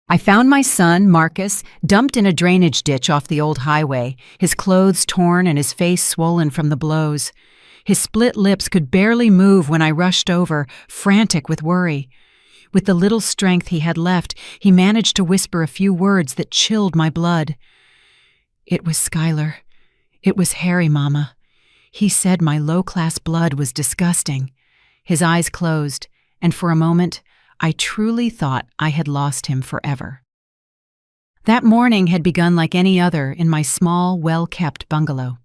I found my son, Marcus, dumped in a drainage ditch off the old highway, his clothes torn and his face swollen from the blows. His split lips could barely move when I rushed over, frantic with worry. With the little strength he had left, he managed to whisper a few words that chilled my blood. "It was Skylar. It was Harry, Mama. He said my low-class blood was disgusting." His eyes closed, and for a moment, I truly thought I had lost him forever. That morning had begun like any other in my small, well-kept bungalow.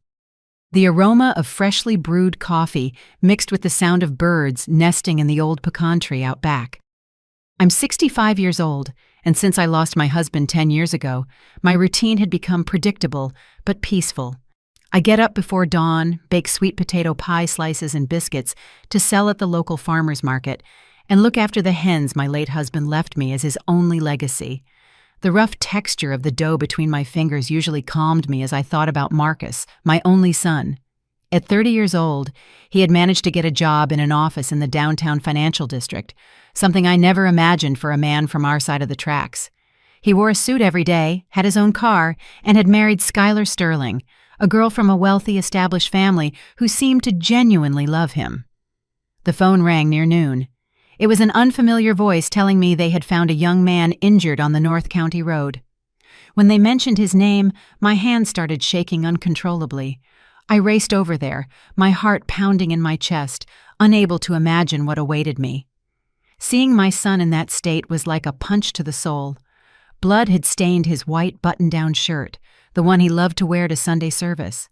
The aroma of freshly brewed coffee mixed with the sound of birds nesting in the old pecan tree out back. I'm 65 years old, and since I lost my husband 10 years ago, my routine had become predictable but peaceful. I get up before dawn, bake sweet potato pie slices and biscuits to sell at the local farmer's market, and look after the hens my late husband left me as his only legacy. The rough texture of the dough between my fingers usually calmed me as I thought about Marcus, my only son. At 30 years old, he had managed to get a job in an office in the downtown financial district, something I never imagined for a man from our side of the tracks. He wore a suit every day, had his own car, and had married Skylar Sterling, a girl from a wealthy, established family who seemed to genuinely love him. The phone rang near noon. It was an unfamiliar voice telling me they had found a young man injured on the North County Road. When they mentioned his name, my hands started shaking uncontrollably. I raced over there, my heart pounding in my chest, unable to imagine what awaited me. Seeing my son in that state was like a punch to the soul. Blood had stained his white button-down shirt, the one he loved to wear to Sunday service.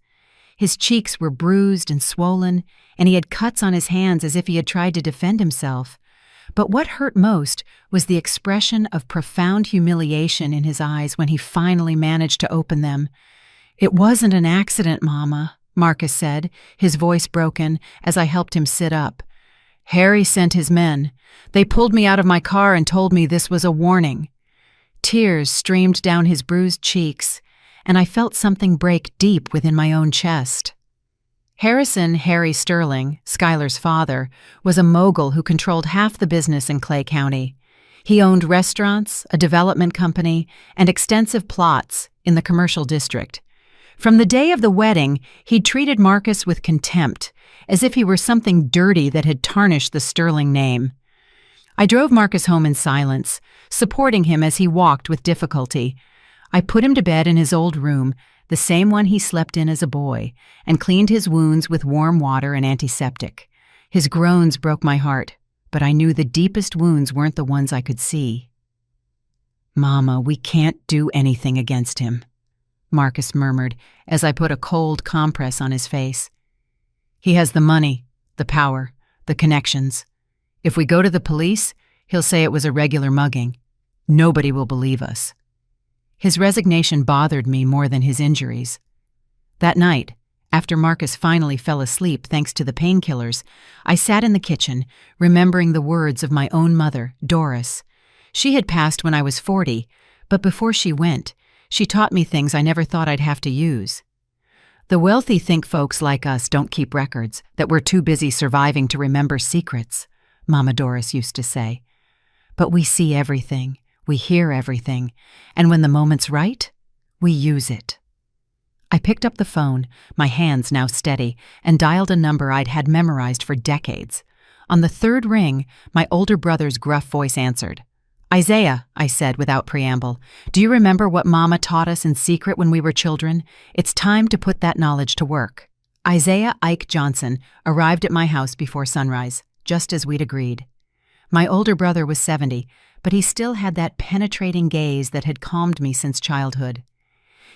His cheeks were bruised and swollen, and he had cuts on his hands as if he had tried to defend himself. But what hurt most was the expression of profound humiliation in his eyes when he finally managed to open them. "It wasn't an accident, Mama," Marcus said, his voice broken, as I helped him sit up. "Harry sent his men. They pulled me out of my car and told me this was a warning." Tears streamed down his bruised cheeks, and I felt something break deep within my own chest. Harry Sterling, Skylar's father, was a mogul who controlled half the business in Clay County. He owned restaurants, a development company, and extensive plots in the commercial district. From the day of the wedding, he'd treated Marcus with contempt, as if he were something dirty that had tarnished the Sterling name. I drove Marcus home in silence, supporting him as he walked with difficulty. I put him to bed in his old room, the same one he slept in as a boy, and cleaned his wounds with warm water and antiseptic. His groans broke my heart, but I knew the deepest wounds weren't the ones I could see. "Mama, we can't do anything against him," Marcus murmured as I put a cold compress on his face. "He has the money, the power, the connections. If we go to the police, he'll say it was a regular mugging. Nobody will believe us." His resignation bothered me more than his injuries. That night, after Marcus finally fell asleep thanks to the painkillers, I sat in the kitchen, remembering the words of my own mother, Doris. She had passed when I was 40, but before she went, she taught me things I never thought I'd have to use. "The wealthy think folks like us don't keep records, that we're too busy surviving to remember secrets," Mama Doris used to say. "But we see everything. We hear everything, and when the moment's right, we use it." I picked up the phone, my hands now steady, and dialed a number I'd had memorized for decades. On the third ring, my older brother's gruff voice answered. "Isaiah," I said without preamble, "do you remember what Mama taught us in secret when we were children? It's time to put that knowledge to work." Isaiah Ike Johnson arrived at my house before sunrise, just as we'd agreed. My older brother was 70, but he still had that penetrating gaze that had calmed me since childhood.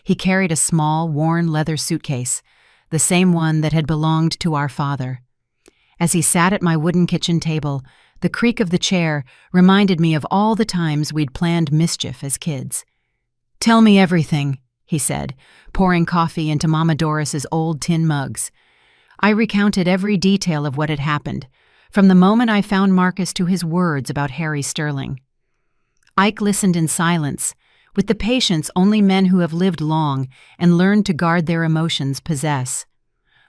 He carried a small, worn leather suitcase, the same one that had belonged to our father. As he sat at my wooden kitchen table, the creak of the chair reminded me of all the times we'd planned mischief as kids. "Tell me everything," he said, pouring coffee into Mama Doris's old tin mugs. I recounted every detail of what had happened, from the moment I found Marcus to his words about Harry Sterling. Ike listened in silence, with the patience only men who have lived long and learned to guard their emotions possess.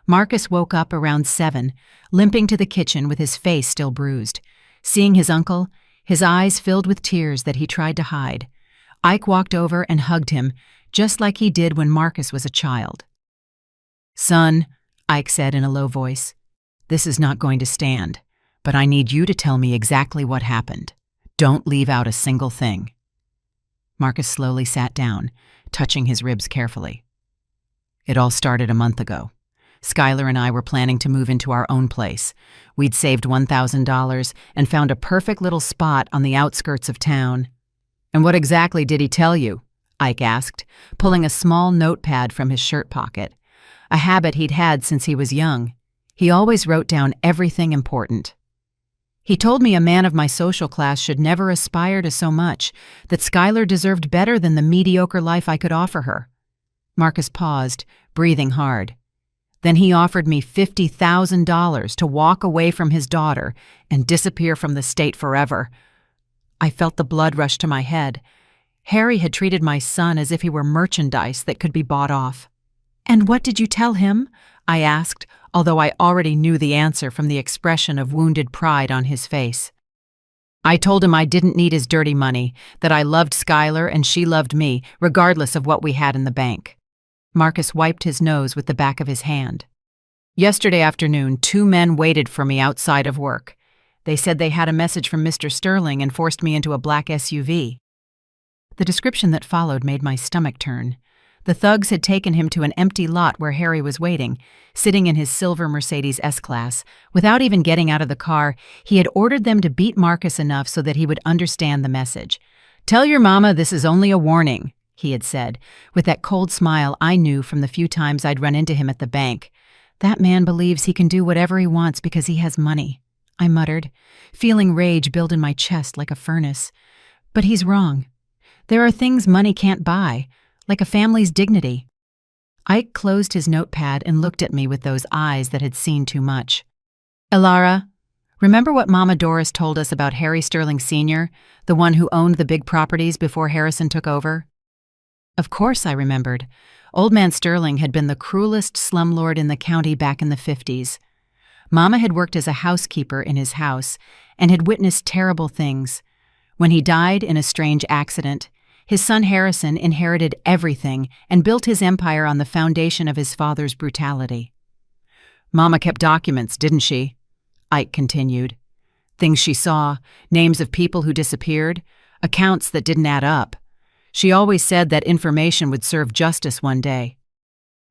Marcus woke up around 7, limping to the kitchen with his face still bruised. Seeing his uncle, his eyes filled with tears that he tried to hide. Ike walked over and hugged him, just like he did when Marcus was a child. "Son," Ike said in a low voice, "this is not going to stand, but I need you to tell me exactly what happened. Don't leave out a single thing." Marcus slowly sat down, touching his ribs carefully. "It all started a month ago. Skylar and I were planning to move into our own place. We'd saved $1,000 and found a perfect little spot on the outskirts of town." "And what exactly did he tell you?" Ike asked, pulling a small notepad from his shirt pocket, a habit he'd had since he was young. He always wrote down everything important. "He told me a man of my social class should never aspire to so much, that Skylar deserved better than the mediocre life I could offer her." Marcus paused, breathing hard. "Then he offered me $50,000 to walk away from his daughter and disappear from the state forever." I felt the blood rush to my head. Harry had treated my son as if he were merchandise that could be bought off. "And what did you tell him?" I asked, although I already knew the answer from the expression of wounded pride on his face. "I told him I didn't need his dirty money, that I loved Skylar and she loved me, regardless of what we had in the bank." Marcus wiped his nose with the back of his hand. "Yesterday afternoon, 2 men waited for me outside of work. They said they had a message from Mr. Sterling and forced me into a black SUV. The description that followed made my stomach turn. The thugs had taken him to an empty lot where Harry was waiting, sitting in his silver Mercedes S-Class. Without even getting out of the car, he had ordered them to beat Marcus enough so that he would understand the message. "Tell your mama this is only a warning," he had said, with that cold smile I knew from the few times I'd run into him at the bank. "That man believes he can do whatever he wants because he has money," I muttered, feeling rage build in my chest like a furnace. "But he's wrong. There are things money can't buy, like a family's dignity." Ike closed his notepad and looked at me with those eyes that had seen too much. "Elara, remember what Mama Doris told us about Harry Sterling Sr., the one who owned the big properties before Harrison took over?" Of course I remembered. Old Man Sterling had been the cruelest slumlord in the county back in the 50s. Mama had worked as a housekeeper in his house and had witnessed terrible things. When he died in a strange accident, his son Harrison inherited everything and built his empire on the foundation of his father's brutality. "Mama kept documents, didn't she?" Ike continued. "Things she saw, names of people who disappeared, accounts that didn't add up. She always said that information would serve justice one day."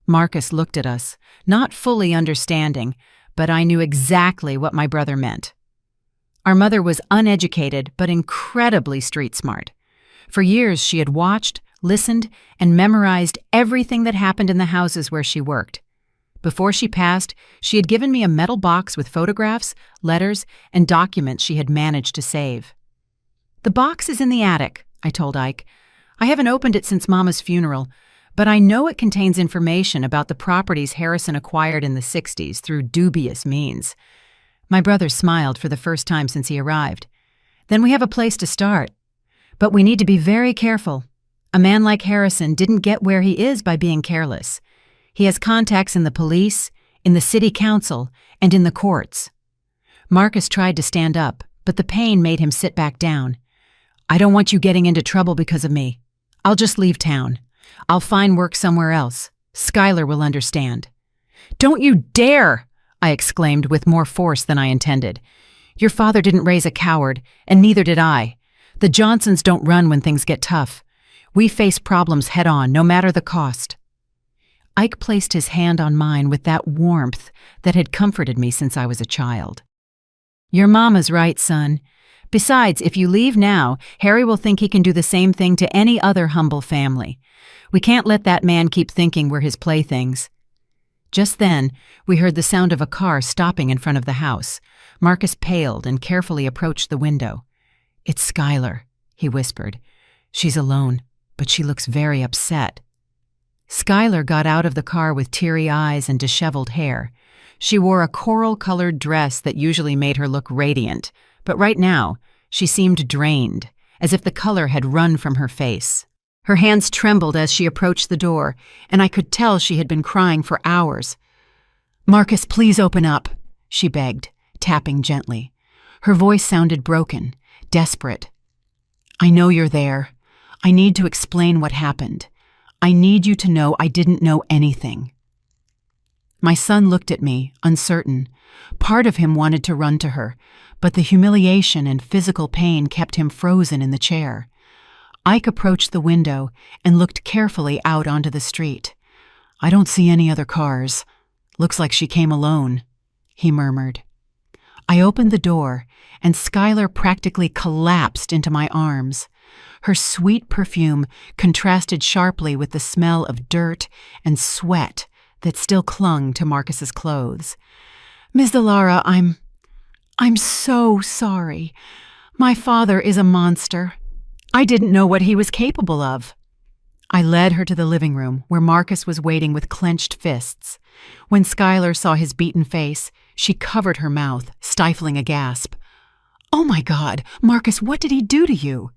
Marcus looked at us, not fully understanding, but I knew exactly what my brother meant. Our mother was uneducated but incredibly street smart. For years she had watched, listened, and memorized everything that happened in the houses where she worked. Before she passed, she had given me a metal box with photographs, letters, and documents she had managed to save. "The box is in the attic," I told Ike. "I haven't opened it since Mama's funeral, but I know it contains information about the properties Harrison acquired in the 60s through dubious means." My brother smiled for the first time since he arrived. "Then we have a place to start. But we need to be very careful. A man like Harrison didn't get where he is by being careless. He has contacts in the police, in the city council, and in the courts." Marcus tried to stand up, but the pain made him sit back down. "I don't want you getting into trouble because of me. I'll just leave town. I'll find work somewhere else. Skylar will understand." "Don't you dare!" I exclaimed with more force than I intended. "Your father didn't raise a coward, and neither did I. The Johnsons don't run when things get tough. We face problems head-on, no matter the cost." Ike placed his hand on mine with that warmth that had comforted me since I was a child. "Your mama's right, son. Besides, if you leave now, Harry will think he can do the same thing to any other humble family. We can't let that man keep thinking we're his playthings." Just then, we heard the sound of a car stopping in front of the house. Marcus paled and carefully approached the window. "It's Skylar," he whispered. "She's alone, but she looks very upset." Skylar got out of the car with teary eyes and disheveled hair. She wore a coral-colored dress that usually made her look radiant, but right now, she seemed drained, as if the color had run from her face. Her hands trembled as she approached the door, and I could tell she had been crying for hours. "Marcus, please open up," she begged, tapping gently. Her voice sounded broken, desperate. "I know you're there. I need to explain what happened. I need you to know I didn't know anything." My son looked at me, uncertain. Part of him wanted to run to her, but the humiliation and physical pain kept him frozen in the chair. Ike approached the window and looked carefully out onto the street. "I don't see any other cars. Looks like she came alone," he murmured. I opened the door, and Skylar practically collapsed into my arms. Her sweet perfume contrasted sharply with the smell of dirt and sweat that still clung to Marcus's clothes. "Ms. Delara, I'm so sorry. My father is a monster. I didn't know what he was capable of." I led her to the living room, where Marcus was waiting with clenched fists. When Skylar saw his beaten face, she covered her mouth, stifling a gasp. "Oh my God, Marcus, what did he do to you?"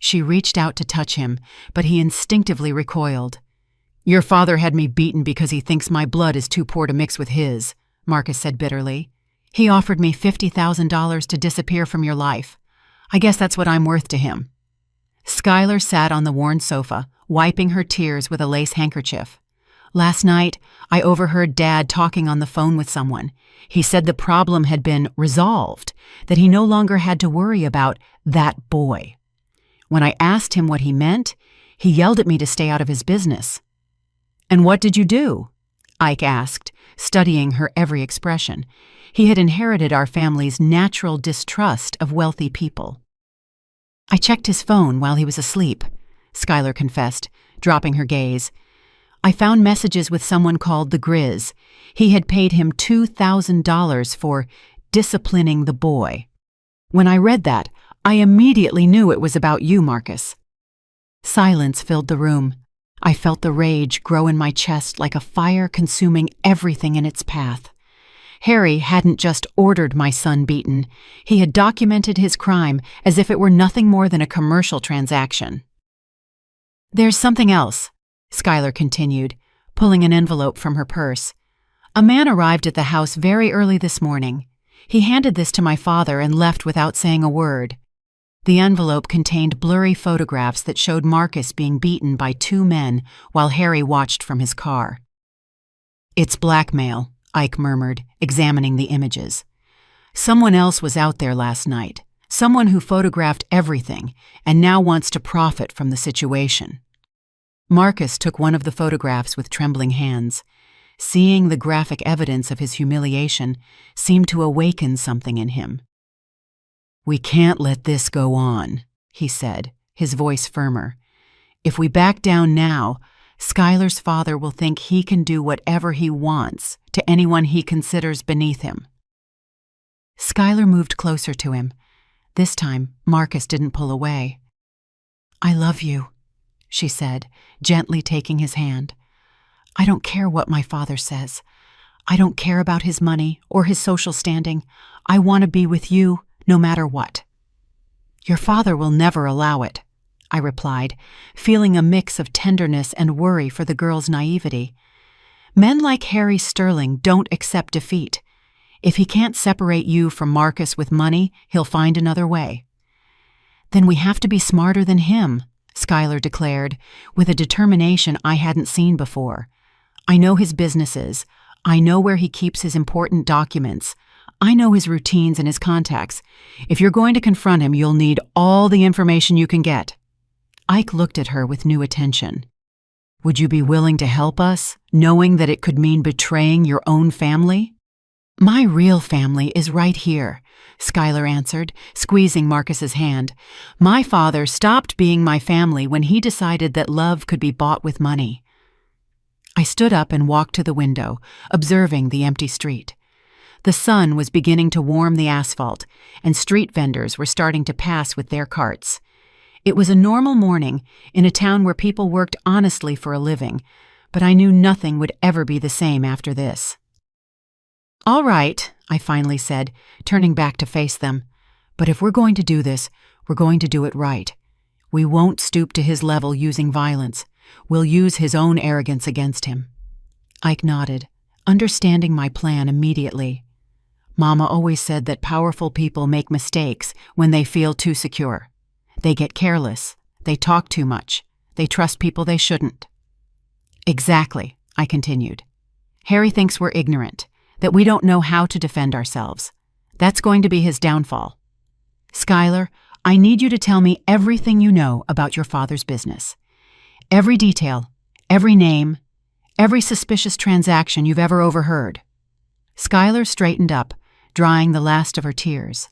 She reached out to touch him, but he instinctively recoiled. "Your father had me beaten because he thinks my blood is too poor to mix with his," Marcus said bitterly. "He offered me $50,000 to disappear from your life. I guess that's what I'm worth to him." Skylar sat on the worn sofa, wiping her tears with a lace handkerchief. "Last night, I overheard Dad talking on the phone with someone. He said the problem had been resolved, that he no longer had to worry about that boy. When I asked him what he meant, he yelled at me to stay out of his business." "And what did you do?" Ike asked, studying her every expression. He had inherited our family's natural distrust of wealthy people. "I checked his phone while he was asleep," Skylar confessed, dropping her gaze. "I found messages with someone called the Grizz. He had paid him $2,000 for disciplining the boy. When I read that, I immediately knew it was about you, Marcus." Silence filled the room. I felt the rage grow in my chest like a fire consuming everything in its path. Harry hadn't just ordered my son beaten. He had documented his crime as if it were nothing more than a commercial transaction. "There's something else," Skylar continued, pulling an envelope from her purse. "A man arrived at the house very early this morning. He handed this to my father and left without saying a word. The envelope contained blurry photographs that showed Marcus being beaten by two men while Harry watched from his car." "It's blackmail," Ike murmured, examining the images. "Someone else was out there last night, someone who photographed everything and now wants to profit from the situation." Marcus took one of the photographs with trembling hands. Seeing the graphic evidence of his humiliation seemed to awaken something in him. "We can't let this go on," he said, his voice firmer. "If we back down now, Skylar's father will think he can do whatever he wants to anyone he considers beneath him." Skylar moved closer to him. This time, Marcus didn't pull away. "I love you," she said, gently taking his hand. "I don't care what my father says. I don't care about his money or his social standing. I want to be with you no matter what." "Your father will never allow it," I replied, feeling a mix of tenderness and worry for the girl's naivety. Men like Harry Sterling don't accept defeat. If he can't separate you from Marcus with money, he'll find another way. "Then we have to be smarter than him," Skylar declared, with a determination I hadn't seen before. "I know his businesses. I know where he keeps his important documents. I know his routines and his contacts. If you're going to confront him, you'll need all the information you can get." Ike looked at her with new attention. "Would you be willing to help us, knowing that it could mean betraying your own family?" "My real family is right here," Skylar answered, squeezing Marcus's hand. "My father stopped being my family when he decided that love could be bought with money." I stood up and walked to the window, observing the empty street. The sun was beginning to warm the asphalt, and street vendors were starting to pass with their carts. It was a normal morning in a town where people worked honestly for a living, but I knew nothing would ever be the same after this. "All right," I finally said, turning back to face them. "But if we're going to do this, we're going to do it right. We won't stoop to his level using violence. We'll use his own arrogance against him." Ike nodded, understanding my plan immediately. "Mama always said that powerful people make mistakes when they feel too secure. They get careless, They talk too much. They trust people they shouldn't. Exactly, I continued. Harry thinks we're ignorant, that we don't know how to defend ourselves. That's going to be his downfall. Skylar, I need you to tell me everything you know about your father's business. Every detail, every name, every suspicious transaction you've ever overheard. Skylar straightened up, drying the last of her tears.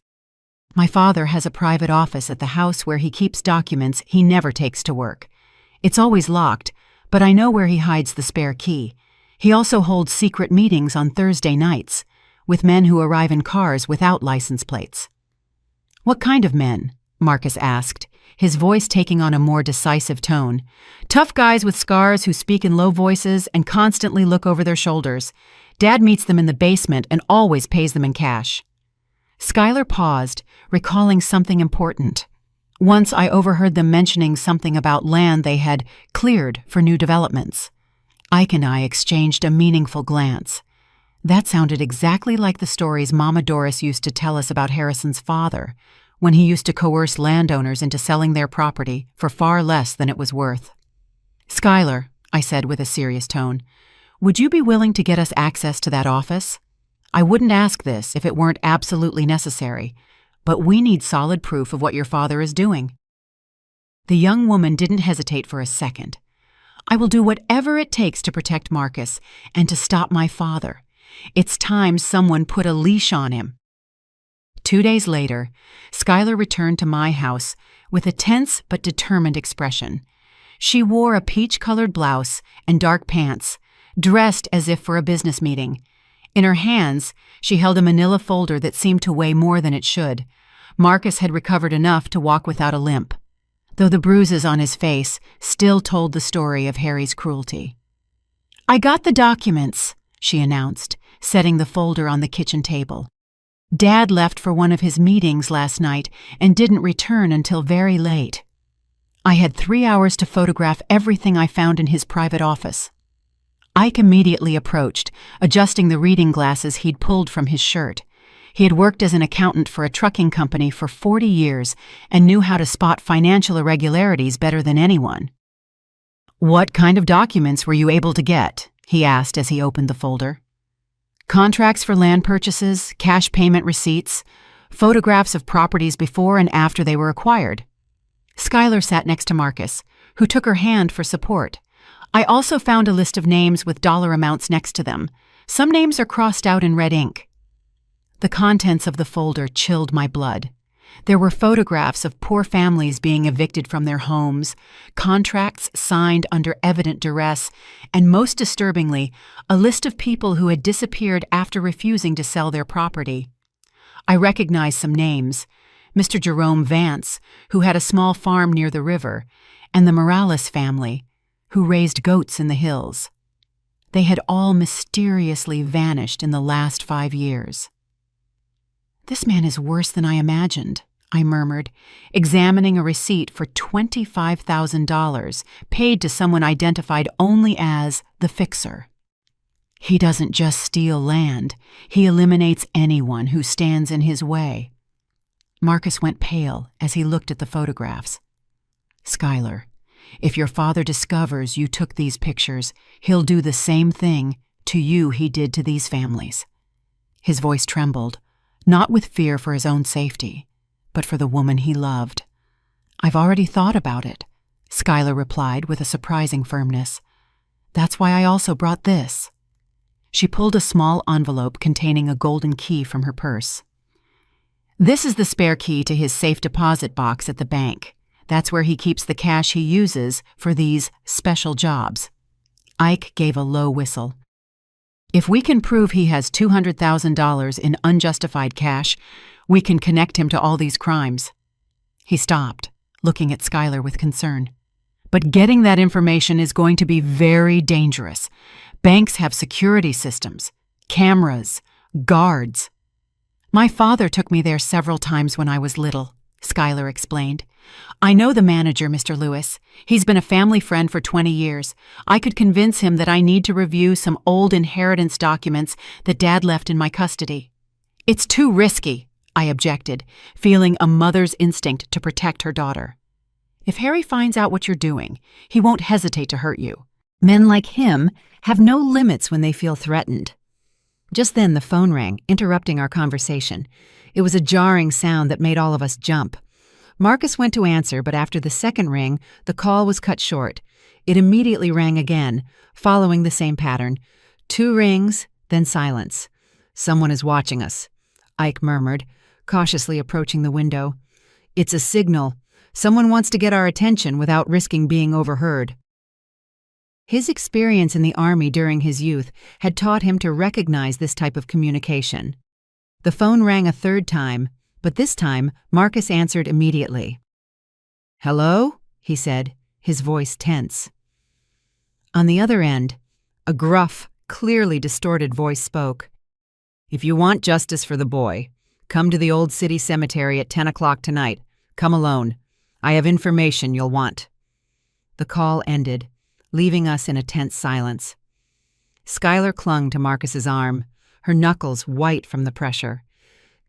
My father has a private office at the house where he keeps documents he never takes to work. It's always locked, but I know where he hides the spare key. He also holds secret meetings on Thursday nights, with men who arrive in cars without license plates. What kind of men? Marcus asked, his voice taking on a more decisive tone. Tough guys with scars who speak in low voices and constantly look over their shoulders. Dad meets them in the basement and always pays them in cash. Skylar paused, recalling something important. Once I overheard them mentioning something about land they had cleared for new developments. Ike and I exchanged a meaningful glance. That sounded exactly like the stories Mama Doris used to tell us about Harrison's father, when he used to coerce landowners into selling their property for far less than it was worth. Skylar, I said with a serious tone, would you be willing to get us access to that office? I wouldn't ask this if it weren't absolutely necessary, but we need solid proof of what your father is doing. The young woman didn't hesitate for a second. I will do whatever it takes to protect Marcus and to stop my father. It's time someone put a leash on him. 2 days later, Skylar returned to my house with a tense but determined expression. She wore a peach-colored blouse and dark pants, dressed as if for a business meeting. In her hands, she held a manila folder that seemed to weigh more than it should. Marcus had recovered enough to walk without a limp, though the bruises on his face still told the story of Harry's cruelty. I got the documents, she announced, setting the folder on the kitchen table. Dad left for one of his meetings last night and didn't return until very late. I had 3 hours to photograph everything I found in his private office. Ike immediately approached, adjusting the reading glasses he'd pulled from his shirt. He had worked as an accountant for a trucking company for 40 years and knew how to spot financial irregularities better than anyone. What kind of documents were you able to get? He asked as he opened the folder. Contracts for land purchases, cash payment receipts, photographs of properties before and after they were acquired. Skylar sat next to Marcus, who took her hand for support. I also found a list of names with dollar amounts next to them. Some names are crossed out in red ink. The contents of the folder chilled my blood. There were photographs of poor families being evicted from their homes, contracts signed under evident duress, and most disturbingly, a list of people who had disappeared after refusing to sell their property. I recognized some names: Mr. Jerome Vance, who had a small farm near the river, and the Morales family, who raised goats in the hills. They had all mysteriously vanished in the last 5 years. This man is worse than I imagined, I murmured, examining a receipt for $25,000 paid to someone identified only as the fixer. He doesn't just steal land, he eliminates anyone who stands in his way. Marcus went pale as he looked at the photographs. Skylar, if your father discovers you took these pictures, he'll do the same thing to you he did to these families. His voice trembled, not with fear for his own safety, but for the woman he loved. I've already thought about it, Skylar replied with a surprising firmness. That's why I also brought this. She pulled a small envelope containing a golden key from her purse. This is the spare key to his safe deposit box at the bank. That's where he keeps the cash he uses for these special jobs. Ike gave a low whistle. If we can prove he has $200,000 in unjustified cash, we can connect him to all these crimes. He stopped, looking at Skylar with concern. But getting that information is going to be very dangerous. Banks have security systems, cameras, guards. My father took me there several times when I was little, Skylar explained. I know the manager, Mr. Lewis. He's been a family friend for 20 years. I could convince him that I need to review some old inheritance documents that Dad left in my custody. It's too risky, I objected, feeling a mother's instinct to protect her daughter. If Harry finds out what you're doing, he won't hesitate to hurt you. Men like him have no limits when they feel threatened." Just then the phone rang, interrupting our conversation. It was a jarring sound that made all of us jump. Marcus went to answer, but after the second ring, the call was cut short. It immediately rang again, following the same pattern. 2 rings, then silence. "Someone is watching us," Ike murmured, cautiously approaching the window. "It's a signal. Someone wants to get our attention without risking being overheard." His experience in the army during his youth had taught him to recognize this type of communication. The phone rang a third time, but this time Marcus answered immediately. "Hello?" he said, his voice tense. On the other end, a gruff, clearly distorted voice spoke. "If you want justice for the boy, come to the old city cemetery at 10 o'clock tonight. Come alone. I have information you'll want." The call ended, leaving us in a tense silence. Skylar clung to Marcus's arm, her knuckles white from the pressure.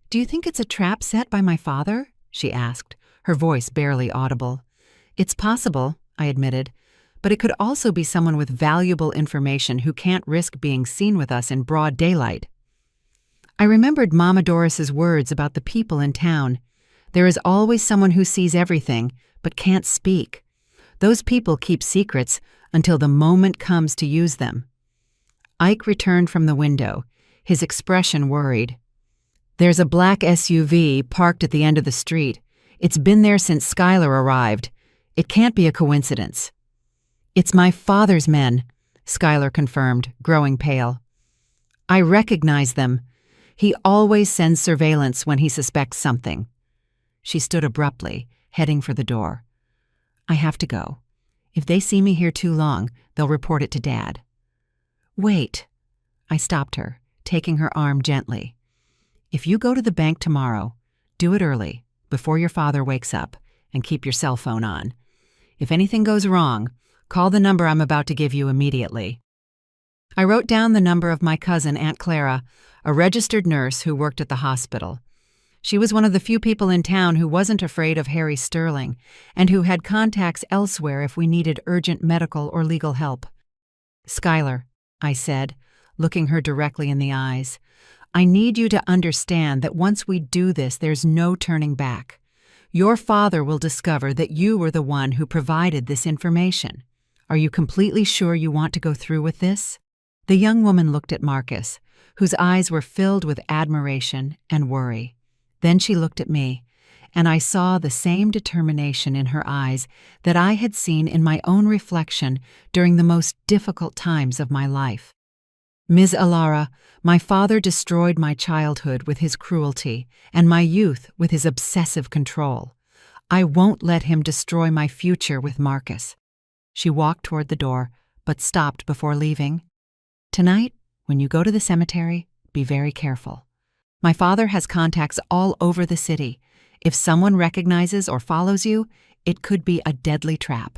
"Do you think it's a trap set by my father?" she asked, her voice barely audible. "It's possible," I admitted, "but it could also be someone with valuable information who can't risk being seen with us in broad daylight." I remembered Mama Doris's words about the people in town. There is always someone who sees everything, but can't speak. Those people keep secrets until the moment comes to use them. Ike returned from the window, his expression worried. "There's a black SUV parked at the end of the street. It's been there since Skylar arrived. It can't be a coincidence." "It's my father's men," Skylar confirmed, growing pale. "I recognize them. He always sends surveillance when he suspects something." She stood abruptly, heading for the door. "I have to go. If they see me here too long, they'll report it to Dad." "Wait." I stopped her, taking her arm gently. "If you go to the bank tomorrow, do it early, before your father wakes up, and keep your cell phone on. If anything goes wrong, call the number I'm about to give you immediately." I wrote down the number of my cousin, Aunt Clara, a registered nurse who worked at the hospital. She was one of the few people in town who wasn't afraid of Harry Sterling and who had contacts elsewhere if we needed urgent medical or legal help. "Skylar," I said, looking her directly in the eyes, "I need you to understand that once we do this, there's no turning back. Your father will discover that you were the one who provided this information. Are you completely sure you want to go through with this?" The young woman looked at Marcus, whose eyes were filled with admiration and worry. Then she looked at me, and I saw the same determination in her eyes that I had seen in my own reflection during the most difficult times of my life. "Ms. Alara, my father destroyed my childhood with his cruelty and my youth with his obsessive control. I won't let him destroy my future with Marcus." She walked toward the door, but stopped before leaving. "Tonight, when you go to the cemetery, be very careful. My father has contacts all over the city. If someone recognizes or follows you, it could be a deadly trap."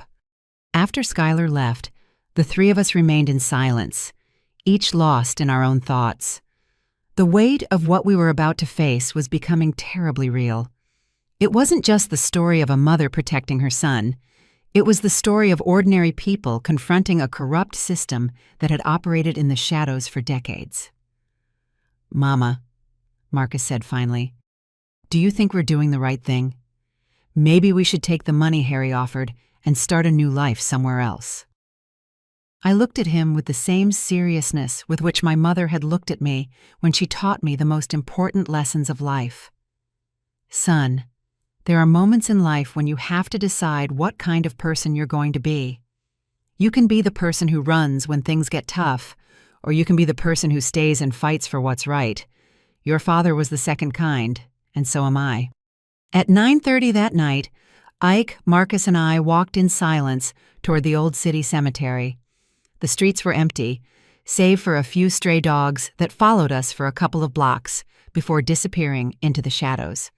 After Skylar left, the 3 of us remained in silence, each lost in our own thoughts. The weight of what we were about to face was becoming terribly real. It wasn't just the story of a mother protecting her son. It was the story of ordinary people confronting a corrupt system that had operated in the shadows for decades. "Mama," Marcus said finally, "do you think we're doing the right thing? Maybe we should take the money Harry offered and start a new life somewhere else." I looked at him with the same seriousness with which my mother had looked at me when she taught me the most important lessons of life. "Son, there are moments in life when you have to decide what kind of person you're going to be. You can be the person who runs when things get tough, or you can be the person who stays and fights for what's right. Your father was the second kind, and so am I." At 9:30 that night, Ike, Marcus, and I walked in silence toward the old city cemetery. The streets were empty, save for a few stray dogs that followed us for a couple of blocks before disappearing into the shadows.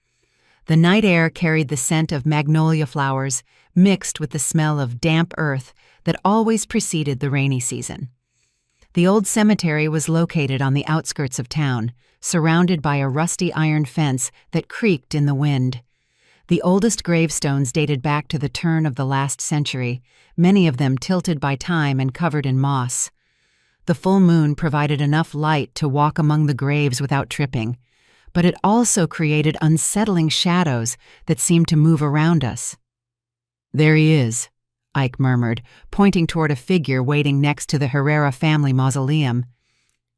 The night air carried the scent of magnolia flowers mixed with the smell of damp earth that always preceded the rainy season. The old cemetery was located on the outskirts of town, surrounded by a rusty iron fence that creaked in the wind. The oldest gravestones dated back to the turn of the last century, many of them tilted by time and covered in moss. The full moon provided enough light to walk among the graves without tripping, but it also created unsettling shadows that seemed to move around us. "There he is," Ike murmured, pointing toward a figure waiting next to the Herrera family mausoleum.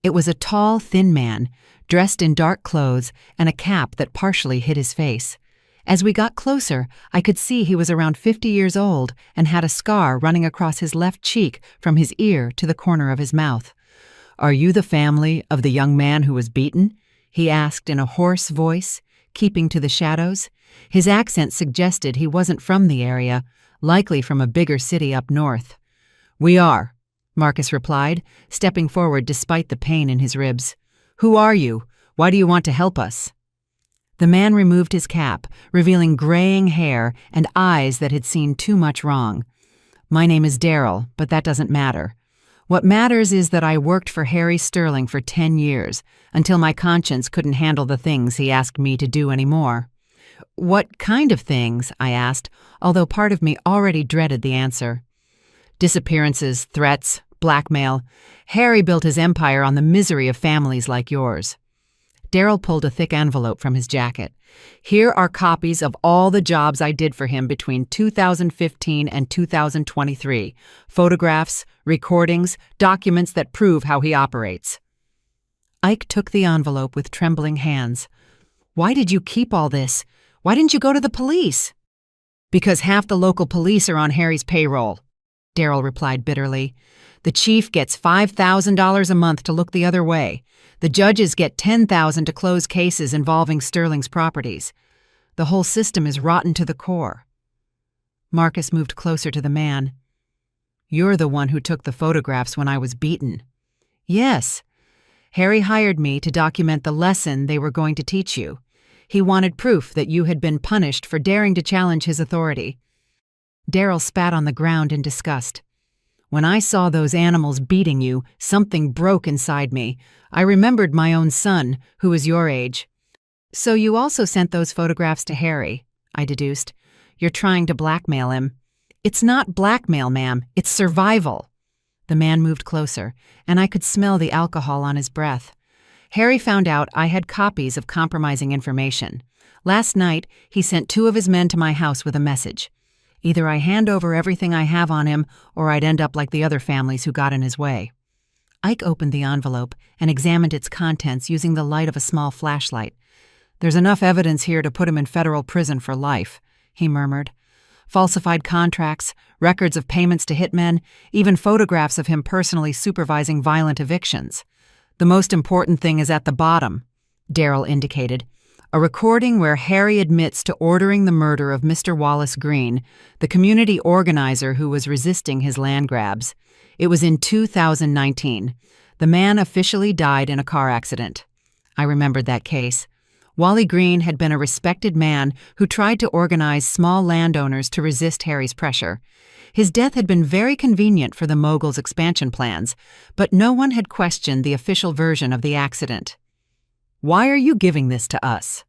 It was a tall, thin man, dressed in dark clothes and a cap that partially hid his face. As we got closer, I could see he was around 50 years old and had a scar running across his left cheek from his ear to the corner of his mouth. "Are you the family of the young man who was beaten?" he asked in a hoarse voice, keeping to the shadows. His accent suggested he wasn't from the area, likely from a bigger city up north. "We are," Marcus replied, stepping forward despite the pain in his ribs. "Who are you? Why do you want to help us?" The man removed his cap, revealing graying hair and eyes that had seen too much wrong. "My name is Daryl, but that doesn't matter. What matters is that I worked for Harry Sterling for 10 years, until my conscience couldn't handle the things he asked me to do anymore." "What kind of things?" I asked, although part of me already dreaded the answer. "Disappearances, threats, blackmail. Harry built his empire on the misery of families like yours." Daryl pulled a thick envelope from his jacket. "Here are copies of all the jobs I did for him between 2015 and 2023. Photographs, recordings, documents that prove how he operates." Ike took the envelope with trembling hands. "Why did you keep all this? Why didn't you go to the police?" "Because half the local police are on Harry's payroll," Daryl replied bitterly. "The chief gets $5,000 a month to look the other way. The judges get $10,000 to close cases involving Sterling's properties. The whole system is rotten to the core." Marcus moved closer to the man. "You're the one who took the photographs when I was beaten." "Yes. Harry hired me to document the lesson they were going to teach you. He wanted proof that you had been punished for daring to challenge his authority." Daryl spat on the ground in disgust. "When I saw those animals beating you, something broke inside me. I remembered my own son, who was your age." "So you also sent those photographs to Harry," I deduced. "You're trying to blackmail him." "It's not blackmail, ma'am. It's survival." The man moved closer, and I could smell the alcohol on his breath. "Harry found out I had copies of compromising information. Last night, he sent 2 of his men to my house with a message. Either I hand over everything I have on him, or I'd end up like the other families who got in his way." Ike opened the envelope and examined its contents using the light of a small flashlight. "There's enough evidence here to put him in federal prison for life," he murmured. "Falsified contracts, records of payments to hitmen, even photographs of him personally supervising violent evictions. The most important thing is at the bottom," Daryl indicated. "A recording where Harry admits to ordering the murder of Mr. Wallace Green, the community organizer who was resisting his land grabs. It was in 2019. The man officially died in a car accident." I remembered that case. Wally Green had been a respected man who tried to organize small landowners to resist Harry's pressure. His death had been very convenient for the mogul's expansion plans, but no one had questioned the official version of the accident. "Why are you giving this to us?"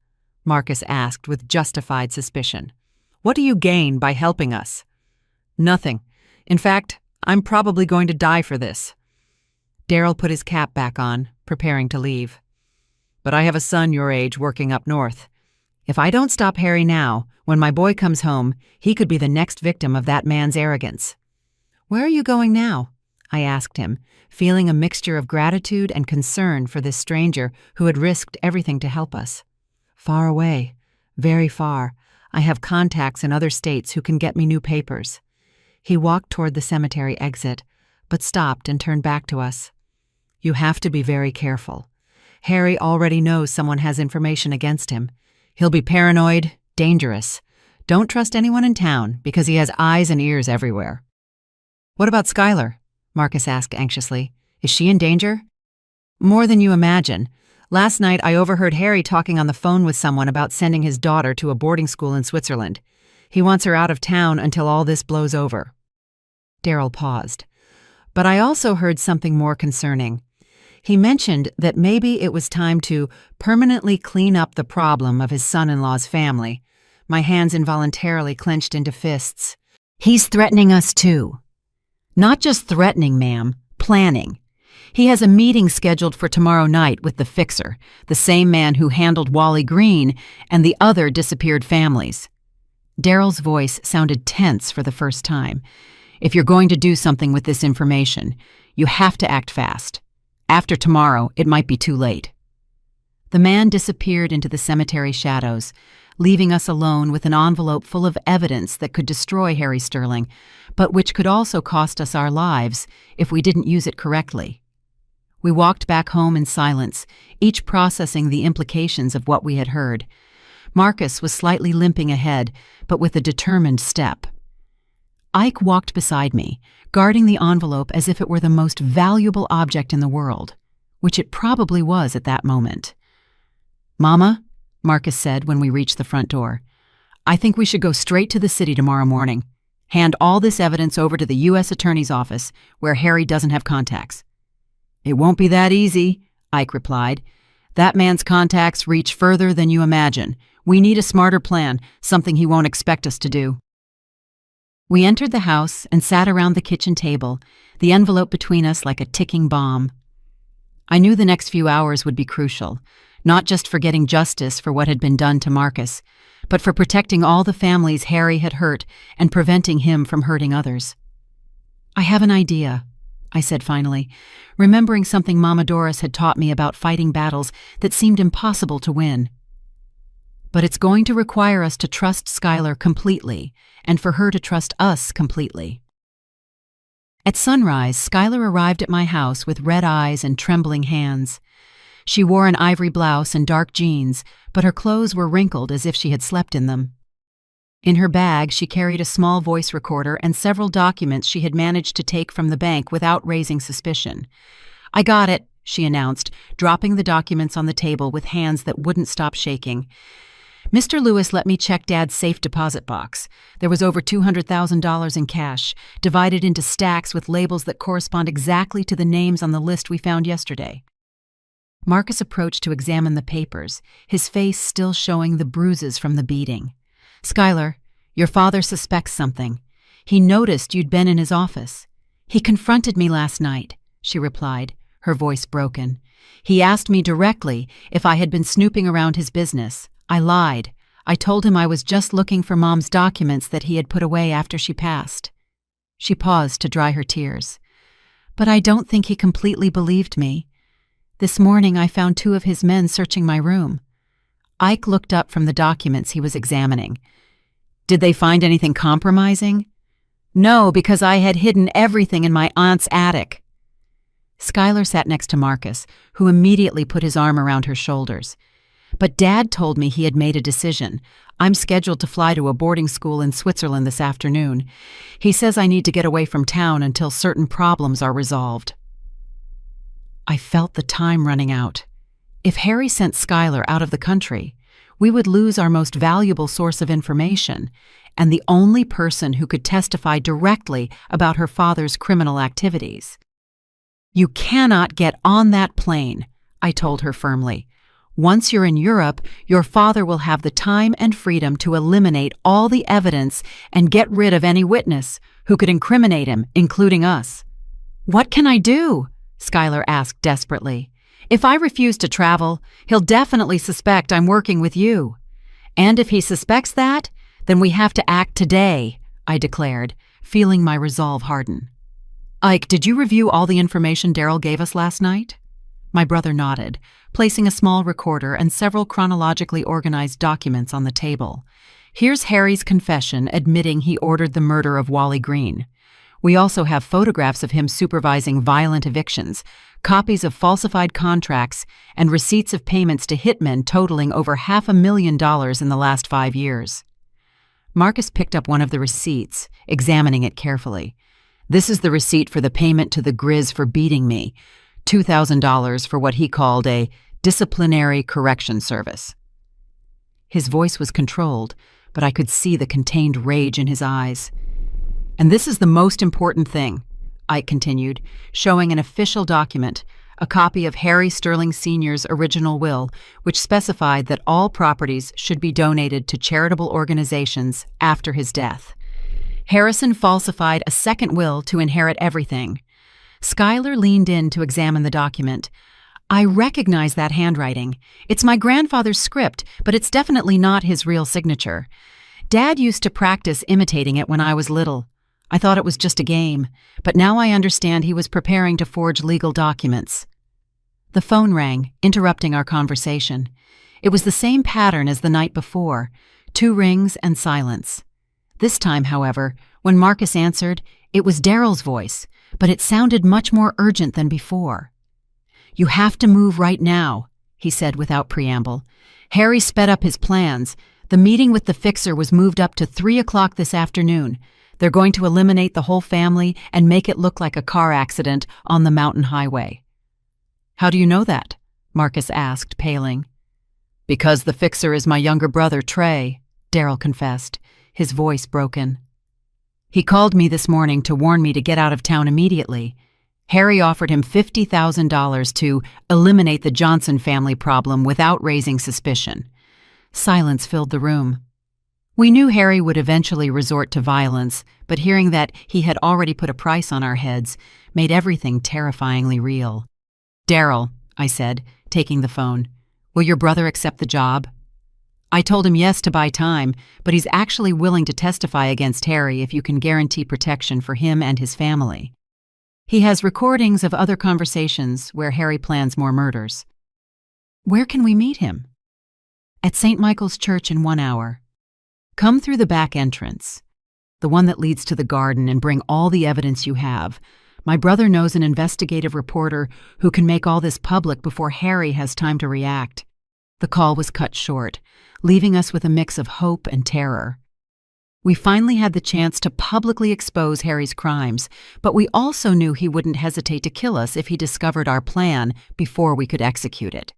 Marcus asked with justified suspicion. "What do you gain by helping us?" "Nothing. In fact, I'm probably going to die for this." Daryl put his cap back on, preparing to leave. "But I have a son your age working up north. If I don't stop Harry now, when my boy comes home, he could be the next victim of that man's arrogance." "Where are you going now?" I asked him, feeling a mixture of gratitude and concern for this stranger who had risked everything to help us. "Far away, very far. I have contacts in other states who can get me new papers." He walked toward the cemetery exit, but stopped and turned back to us. "You have to be very careful. Harry already knows someone has information against him. He'll be paranoid, dangerous. Don't trust anyone in town because he has eyes and ears everywhere." "What about Skylar?" Marcus asked anxiously. "Is she in danger?" "More than you imagine. Last night I overheard Harry talking on the phone with someone about sending his daughter to a boarding school in Switzerland. He wants her out of town until all this blows over." Daryl paused. "But I also heard something more concerning. He mentioned that maybe it was time to permanently clean up the problem of his son-in-law's family. my hands involuntarily clenched into fists. "He's threatening us too." "Not just threatening, ma'am, planning. He has a meeting scheduled for tomorrow night with the fixer, the same man who handled Wally Green and the other disappeared families." Daryl's voice sounded tense for the first time. "If you're going to do something with this information, you have to act fast. After tomorrow, it might be too late." The man disappeared into the cemetery shadows, leaving us alone with an envelope full of evidence that could destroy Harry Sterling, but which could also cost us our lives if we didn't use it correctly. We walked back home in silence, each processing the implications of what we had heard. Marcus was slightly limping ahead, but with a determined step. Ike walked beside me, guarding the envelope as if it were the most valuable object in the world, which it probably was at that moment. "Mama," Marcus said when we reached the front door, "I think we should go straight to the city tomorrow morning. Hand all this evidence over to the U.S. Attorney's office, where Harry doesn't have contacts." "It won't be that easy," Ike replied. "That man's contacts reach further than you imagine. We need a smarter plan, something he won't expect us to do." We entered the house and sat around the kitchen table, the envelope between us like a ticking bomb. I knew the next few hours would be crucial, not just for getting justice for what had been done to Marcus, but for protecting all the families Harry had hurt and preventing him from hurting others. "I have an idea," I said finally, remembering something Mama Doris had taught me about fighting battles that seemed impossible to win. "But it's going to require us to trust Skylar completely, and for her to trust us completely." At sunrise, Skylar arrived at my house with red eyes and trembling hands. She wore an ivory blouse and dark jeans, but her clothes were wrinkled as if she had slept in them. In her bag, she carried a small voice recorder and several documents she had managed to take from the bank without raising suspicion. "I got it," she announced, dropping the documents on the table with hands that wouldn't stop shaking. "Mr. Lewis let me check Dad's safe deposit box. There was over $200,000 in cash, divided into stacks with labels that correspond exactly to the names on the list we found yesterday." Marcus approached to examine the papers, his face still showing the bruises from the beating. "Skylar, your father suspects something. He noticed you'd been in his office. He confronted me last night," she replied, her voice broken. "He asked me directly if I had been snooping around his business. I lied. I told him I was just looking for Mom's documents that he had put away after she passed." She paused to dry her tears. "But I don't think he completely believed me. This morning I found 2 of his men searching my room." Ike looked up from the documents he was examining. "Did they find anything compromising?" "No, because I had hidden everything in my aunt's attic." Skylar sat next to Marcus, who immediately put his arm around her shoulders. "But Dad told me he had made a decision. I'm scheduled to fly to a boarding school in Switzerland this afternoon. He says I need to get away from town until certain problems are resolved." I felt the time running out. If Harry sent Skylar out of the country, we would lose our most valuable source of information, and the only person who could testify directly about her father's criminal activities. "You cannot get on that plane," I told her firmly. "Once you're in Europe, your father will have the time and freedom to eliminate all the evidence and get rid of any witness who could incriminate him, including us." "What can I do?" Skylar asked desperately. "If I refuse to travel, he'll definitely suspect I'm working with you. And if he suspects that, then we have to act today," I declared, feeling my resolve harden. "Ike, did you review all the information Daryl gave us last night?" My brother nodded, placing a small recorder and several chronologically organized documents on the table. "Here's Harry's confession admitting he ordered the murder of Wally Green. We also have photographs of him supervising violent evictions, copies of falsified contracts, and receipts of payments to hitmen totaling over $500,000 in the last 5 years." Marcus picked up one of the receipts, examining it carefully. "This is the receipt for the payment to the Grizz for beating me, $2,000 for what he called a disciplinary correction service." His voice was controlled, but I could see the contained rage in his eyes. "And this is the most important thing," Ike continued, showing an official document, a copy of Harry Sterling Sr.'s original will, which specified that all properties should be donated to charitable organizations after his death. Harrison falsified a second will to inherit everything. Schuyler leaned in to examine the document. "I recognize that handwriting. It's my grandfather's script, but it's definitely not his real signature. Dad used to practice imitating it when I was little. I thought it was just a game, but now I understand he was preparing to forge legal documents." The phone rang, interrupting our conversation. It was the same pattern as the night before, 2 rings and silence. This time, however, when Marcus answered, it was Daryl's voice, but it sounded much more urgent than before. "You have to move right now," he said without preamble. "Harry sped up his plans. The meeting with the fixer was moved up to 3 o'clock this afternoon. They're going to eliminate the whole family and make it look like a car accident on the mountain highway." "How do you know that?" Marcus asked, paling. "Because the fixer is my younger brother, Trey," Daryl confessed, his voice broken. "He called me this morning to warn me to get out of town immediately. Harry offered him $50,000 to eliminate the Johnson family problem without raising suspicion." Silence filled the room. We knew Harry would eventually resort to violence, but hearing that he had already put a price on our heads made everything terrifyingly real. "Daryl," I said, taking the phone, "will your brother accept the job?" "I told him yes to buy time, but he's actually willing to testify against Harry if you can guarantee protection for him and his family. He has recordings of other conversations where Harry plans more murders." "Where can we meet him?" "At St. Michael's Church in 1 hour. Come through the back entrance, the one that leads to the garden, and bring all the evidence you have. My brother knows an investigative reporter who can make all this public before Harry has time to react." The call was cut short, leaving us with a mix of hope and terror. We finally had the chance to publicly expose Harry's crimes, but we also knew he wouldn't hesitate to kill us if he discovered our plan before we could execute it.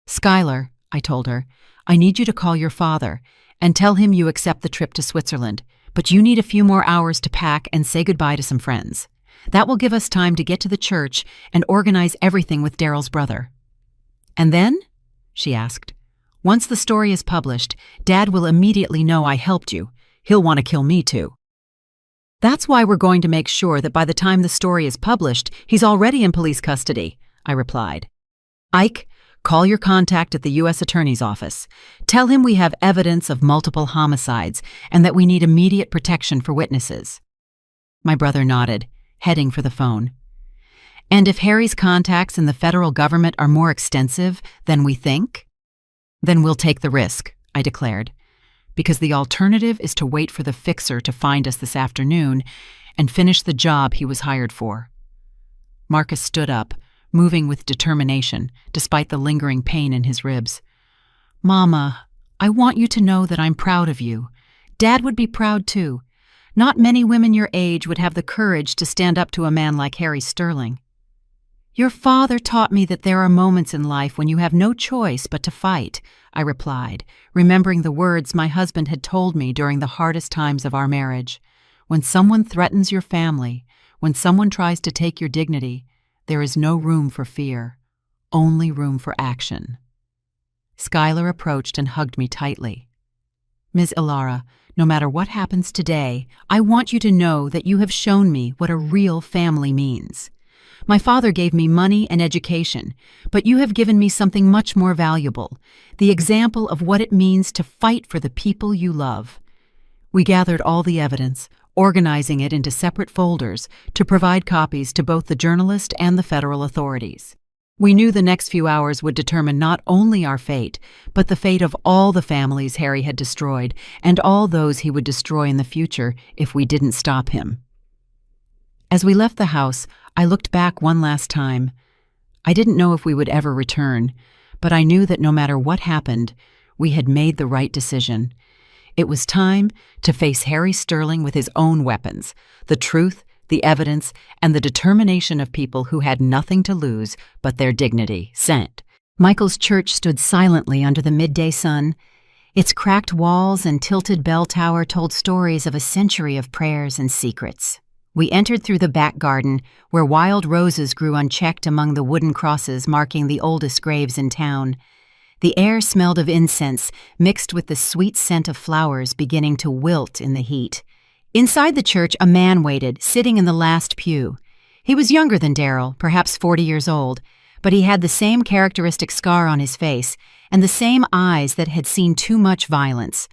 "Schuyler," I told her, "I need you to call your father and tell him you accept the trip to Switzerland, but you need a few more hours to pack and say goodbye to some friends. That will give us time to get to the church and organize everything with Daryl's brother." "And then?" she asked. "Once the story is published, Dad will immediately know I helped you. He'll want to kill me too." "That's why we're going to make sure that by the time the story is published, he's already in police custody," I replied. "Ike, call your contact at the U.S. Attorney's Office. Tell him we have evidence of multiple homicides and that we need immediate protection for witnesses." My brother nodded, heading for the phone. "And if Harry's contacts in the federal government are more extensive than we think?" "Then we'll take the risk," I declared, "because the alternative is to wait for the fixer to find us this afternoon and finish the job he was hired for." Marcus stood up, moving with determination, despite the lingering pain in his ribs. "Mama, I want you to know that I'm proud of you. Dad would be proud too. Not many women your age would have the courage to stand up to a man like Harry Sterling. Your father taught me that there are moments in life when you have no choice but to fight," I replied, remembering the words my husband had told me during the hardest times of our marriage. "When someone threatens your family, when someone tries to take your dignity, there is no room for fear, only room for action." Schuyler approached and hugged me tightly. "Ms. Ilara, no matter what happens today, I want you to know that you have shown me what a real family means. My father gave me money and education, but you have given me something much more valuable, the example of what it means to fight for the people you love." We gathered all the evidence, organizing it into separate folders to provide copies to both the journalist and the federal authorities. We knew the next few hours would determine not only our fate, but the fate of all the families Harry had destroyed and all those he would destroy in the future if we didn't stop him. As we left the house, I looked back one last time. I didn't know if we would ever return, but I knew that no matter what happened, we had made the right decision. It was time to face Harry Sterling with his own weapons, the truth, the evidence, and the determination of people who had nothing to lose but their dignity. St. Michael's Church stood silently under the midday sun. Its cracked walls and tilted bell tower told stories of a century of prayers and secrets. We entered through the back garden, where wild roses grew unchecked among the wooden crosses marking the oldest graves in town. The air smelled of incense, mixed with the sweet scent of flowers beginning to wilt in the heat. Inside the church, a man waited, sitting in the last pew. He was younger than Daryl, perhaps 40 years old, but he had the same characteristic scar on his face and the same eyes that had seen too much violence.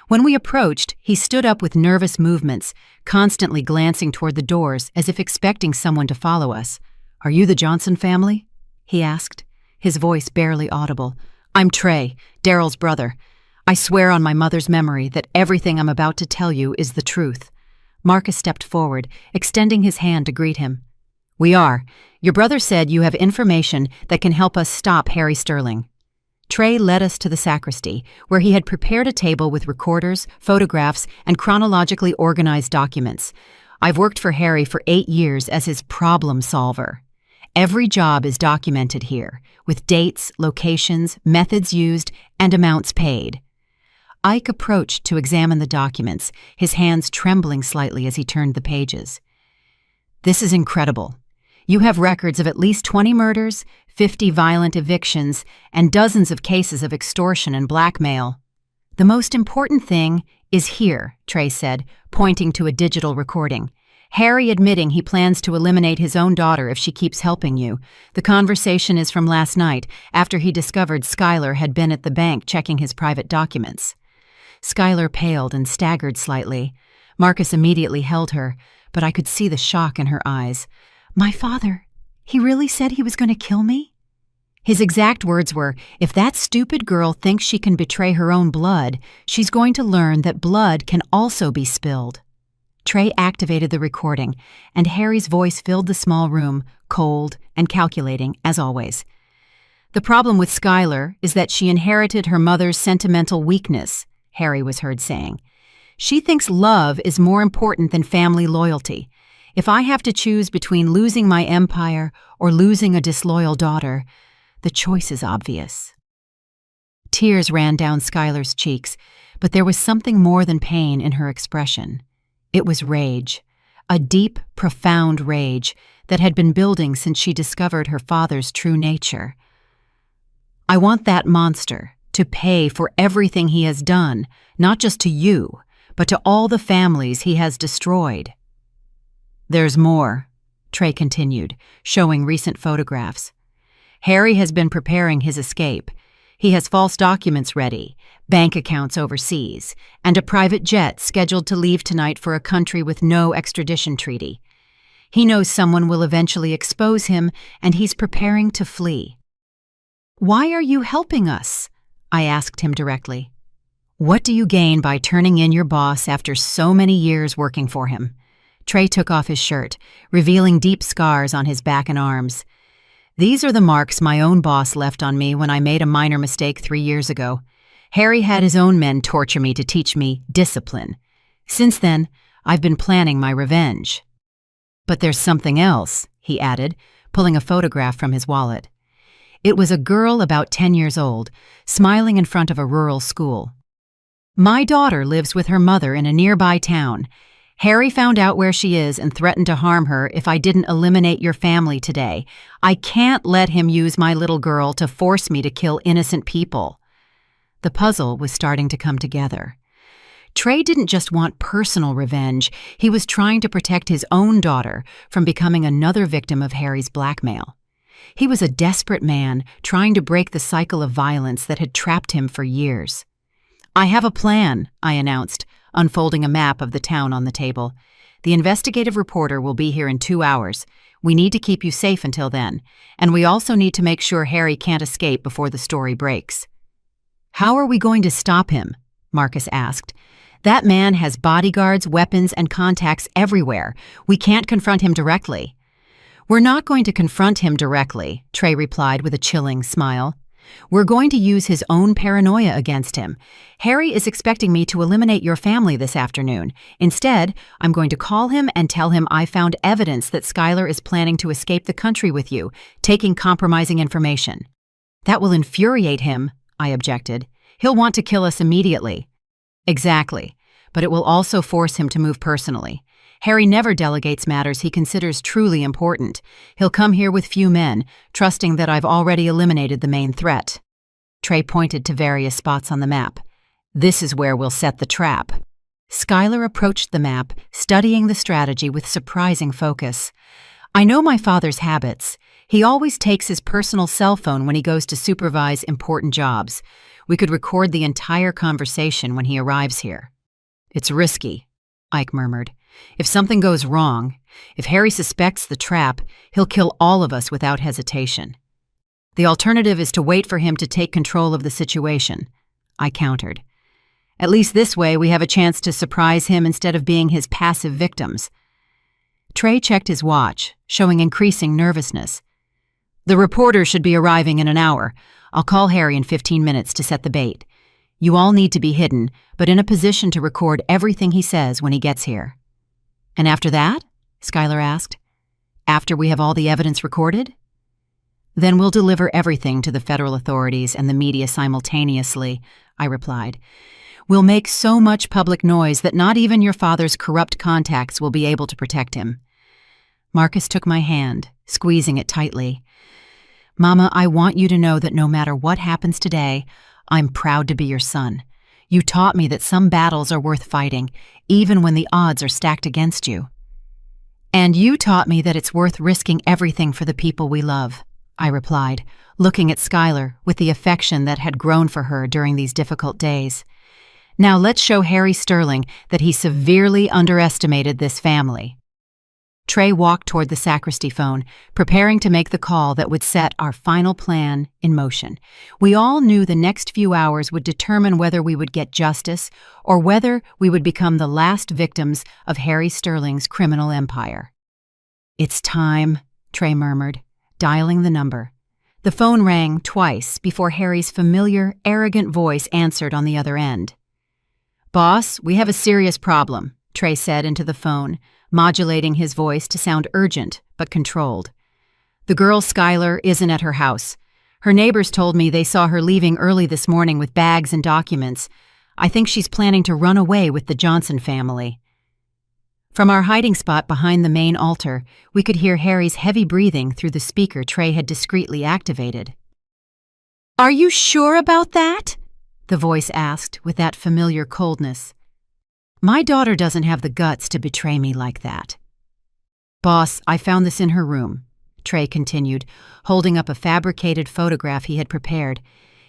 When we approached, he stood up with nervous movements, constantly glancing toward the doors as if expecting someone to follow us. "Are you the Johnson family?" he asked, his voice barely audible. "I'm Trey, Daryl's brother. I swear on my mother's memory that everything I'm about to tell you is the truth." Marcus stepped forward, extending his hand to greet him. "We are. Your brother said you have information that can help us stop Harry Sterling." Trey led us to the sacristy, where he had prepared a table with recorders, photographs, and chronologically organized documents. I've worked for Harry for 8 years as his problem solver. Every job is documented here, with dates, locations, methods used, and amounts paid. Ike approached to examine the documents, his hands trembling slightly as he turned the pages. "This is incredible. You have records of at least 20 murders, 50 violent evictions, and dozens of cases of extortion and blackmail." "The most important thing is here," Trey said, pointing to a digital recording. "Harry admitting he plans to eliminate his own daughter if she keeps helping you. The conversation is from last night, after he discovered Skylar had been at the bank checking his private documents." Skylar paled and staggered slightly. Marcus immediately held her, but I could see the shock in her eyes. "My father, he really said he was going to kill me?" His exact words were, "If that stupid girl thinks she can betray her own blood, she's going to learn that blood can also be spilled." Trey activated the recording, and Harry's voice filled the small room, cold and calculating, as always. "The problem with Skylar is that she inherited her mother's sentimental weakness," Harry was heard saying. "She thinks love is more important than family loyalty. If I have to choose between losing my empire or losing a disloyal daughter, the choice is obvious." Tears ran down Skylar's cheeks, but there was something more than pain in her expression. It was rage, a deep, profound rage that had been building since she discovered her father's true nature. "I want that monster to pay for everything he has done, not just to you, but to all the families he has destroyed." "There's more," Trey continued, showing recent photographs. "Harry has been preparing his escape. He has false documents ready, bank accounts overseas, and a private jet scheduled to leave tonight for a country with no extradition treaty. He knows someone will eventually expose him, and he's preparing to flee." "Why are you helping us?" I asked him directly. "What do you gain by turning in your boss after so many years working for him?" Trey took off his shirt, revealing deep scars on his back and arms. "These are the marks my own boss left on me when I made a minor mistake 3 years ago. Harry had his own men torture me to teach me discipline. Since then, I've been planning my revenge." "But there's something else," he added, pulling a photograph from his wallet. It was a girl about 10 years old, smiling in front of a rural school. "My daughter lives with her mother in a nearby town. Harry found out where she is and threatened to harm her if I didn't eliminate your family today. I can't let him use my little girl to force me to kill innocent people." The puzzle was starting to come together. Trey didn't just want personal revenge, he was trying to protect his own daughter from becoming another victim of Harry's blackmail. He was a desperate man trying to break the cycle of violence that had trapped him for years. "I have a plan," I announced, unfolding a map of the town on the table. "The investigative reporter will be here in 2 hours. We need to keep you safe until then, and we also need to make sure Harry can't escape before the story breaks." "How are we going to stop him?" Marcus asked. "That man has bodyguards, weapons, and contacts everywhere. We can't confront him directly." "We're not going to confront him directly," Trey replied with a chilling smile. "We're going to use his own paranoia against him. Harry is expecting me to eliminate your family this afternoon. Instead, I'm going to call him and tell him I found evidence that Skylar is planning to escape the country with you, taking compromising information." "That will infuriate him," I objected. "He'll want to kill us immediately." "Exactly, but it will also force him to move personally. Harry never delegates matters he considers truly important. He'll come here with few men, trusting that I've already eliminated the main threat. Trey pointed to various spots on the map. This is where we'll set the trap. Skylar approached the map, studying the strategy with surprising focus. I know my father's habits. He always takes his personal cell phone when he goes to supervise important jobs. We could record the entire conversation when he arrives here. It's risky, Ike murmured. If something goes wrong, if Harry suspects the trap, he'll kill all of us without hesitation. The alternative is to wait for him to take control of the situation, I countered. At least this way we have a chance to surprise him instead of being his passive victims. Trey checked his watch, showing increasing nervousness. The reporter should be arriving in an hour. I'll call Harry in 15 minutes to set the bait. You all need to be hidden, but in a position to record everything he says when he gets here. And after that? Skylar asked. After we have all the evidence recorded? Then we'll deliver everything to the federal authorities and the media simultaneously, I replied. We'll make so much public noise that not even your father's corrupt contacts will be able to protect him. Marcus took my hand, squeezing it tightly. Mama, I want you to know that no matter what happens today, I'm proud to be your son. You taught me that some battles are worth fighting, even when the odds are stacked against you. And you taught me that it's worth risking everything for the people we love, I replied, looking at Skylar with the affection that had grown for her during these difficult days. Now let's show Harry Sterling that he severely underestimated this family. Trey walked toward the sacristy phone, preparing to make the call that would set our final plan in motion. We all knew the next few hours would determine whether we would get justice or whether we would become the last victims of Harry Sterling's criminal empire. It's time, Trey murmured, dialing the number. The phone rang twice before Harry's familiar, arrogant voice answered on the other end. Boss, we have a serious problem, Trey said into the phone, modulating his voice to sound urgent but controlled. The girl Skylar isn't at her house. Her neighbors told me they saw her leaving early this morning with bags and documents. I think she's planning to run away with the Johnson family. From our hiding spot behind the main altar, we could hear Harry's heavy breathing through the speaker Trey had discreetly activated. Are you sure about that? The voice asked with that familiar coldness. My daughter doesn't have the guts to betray me like that. Boss, I found this in her room, Trey continued, holding up a fabricated photograph he had prepared.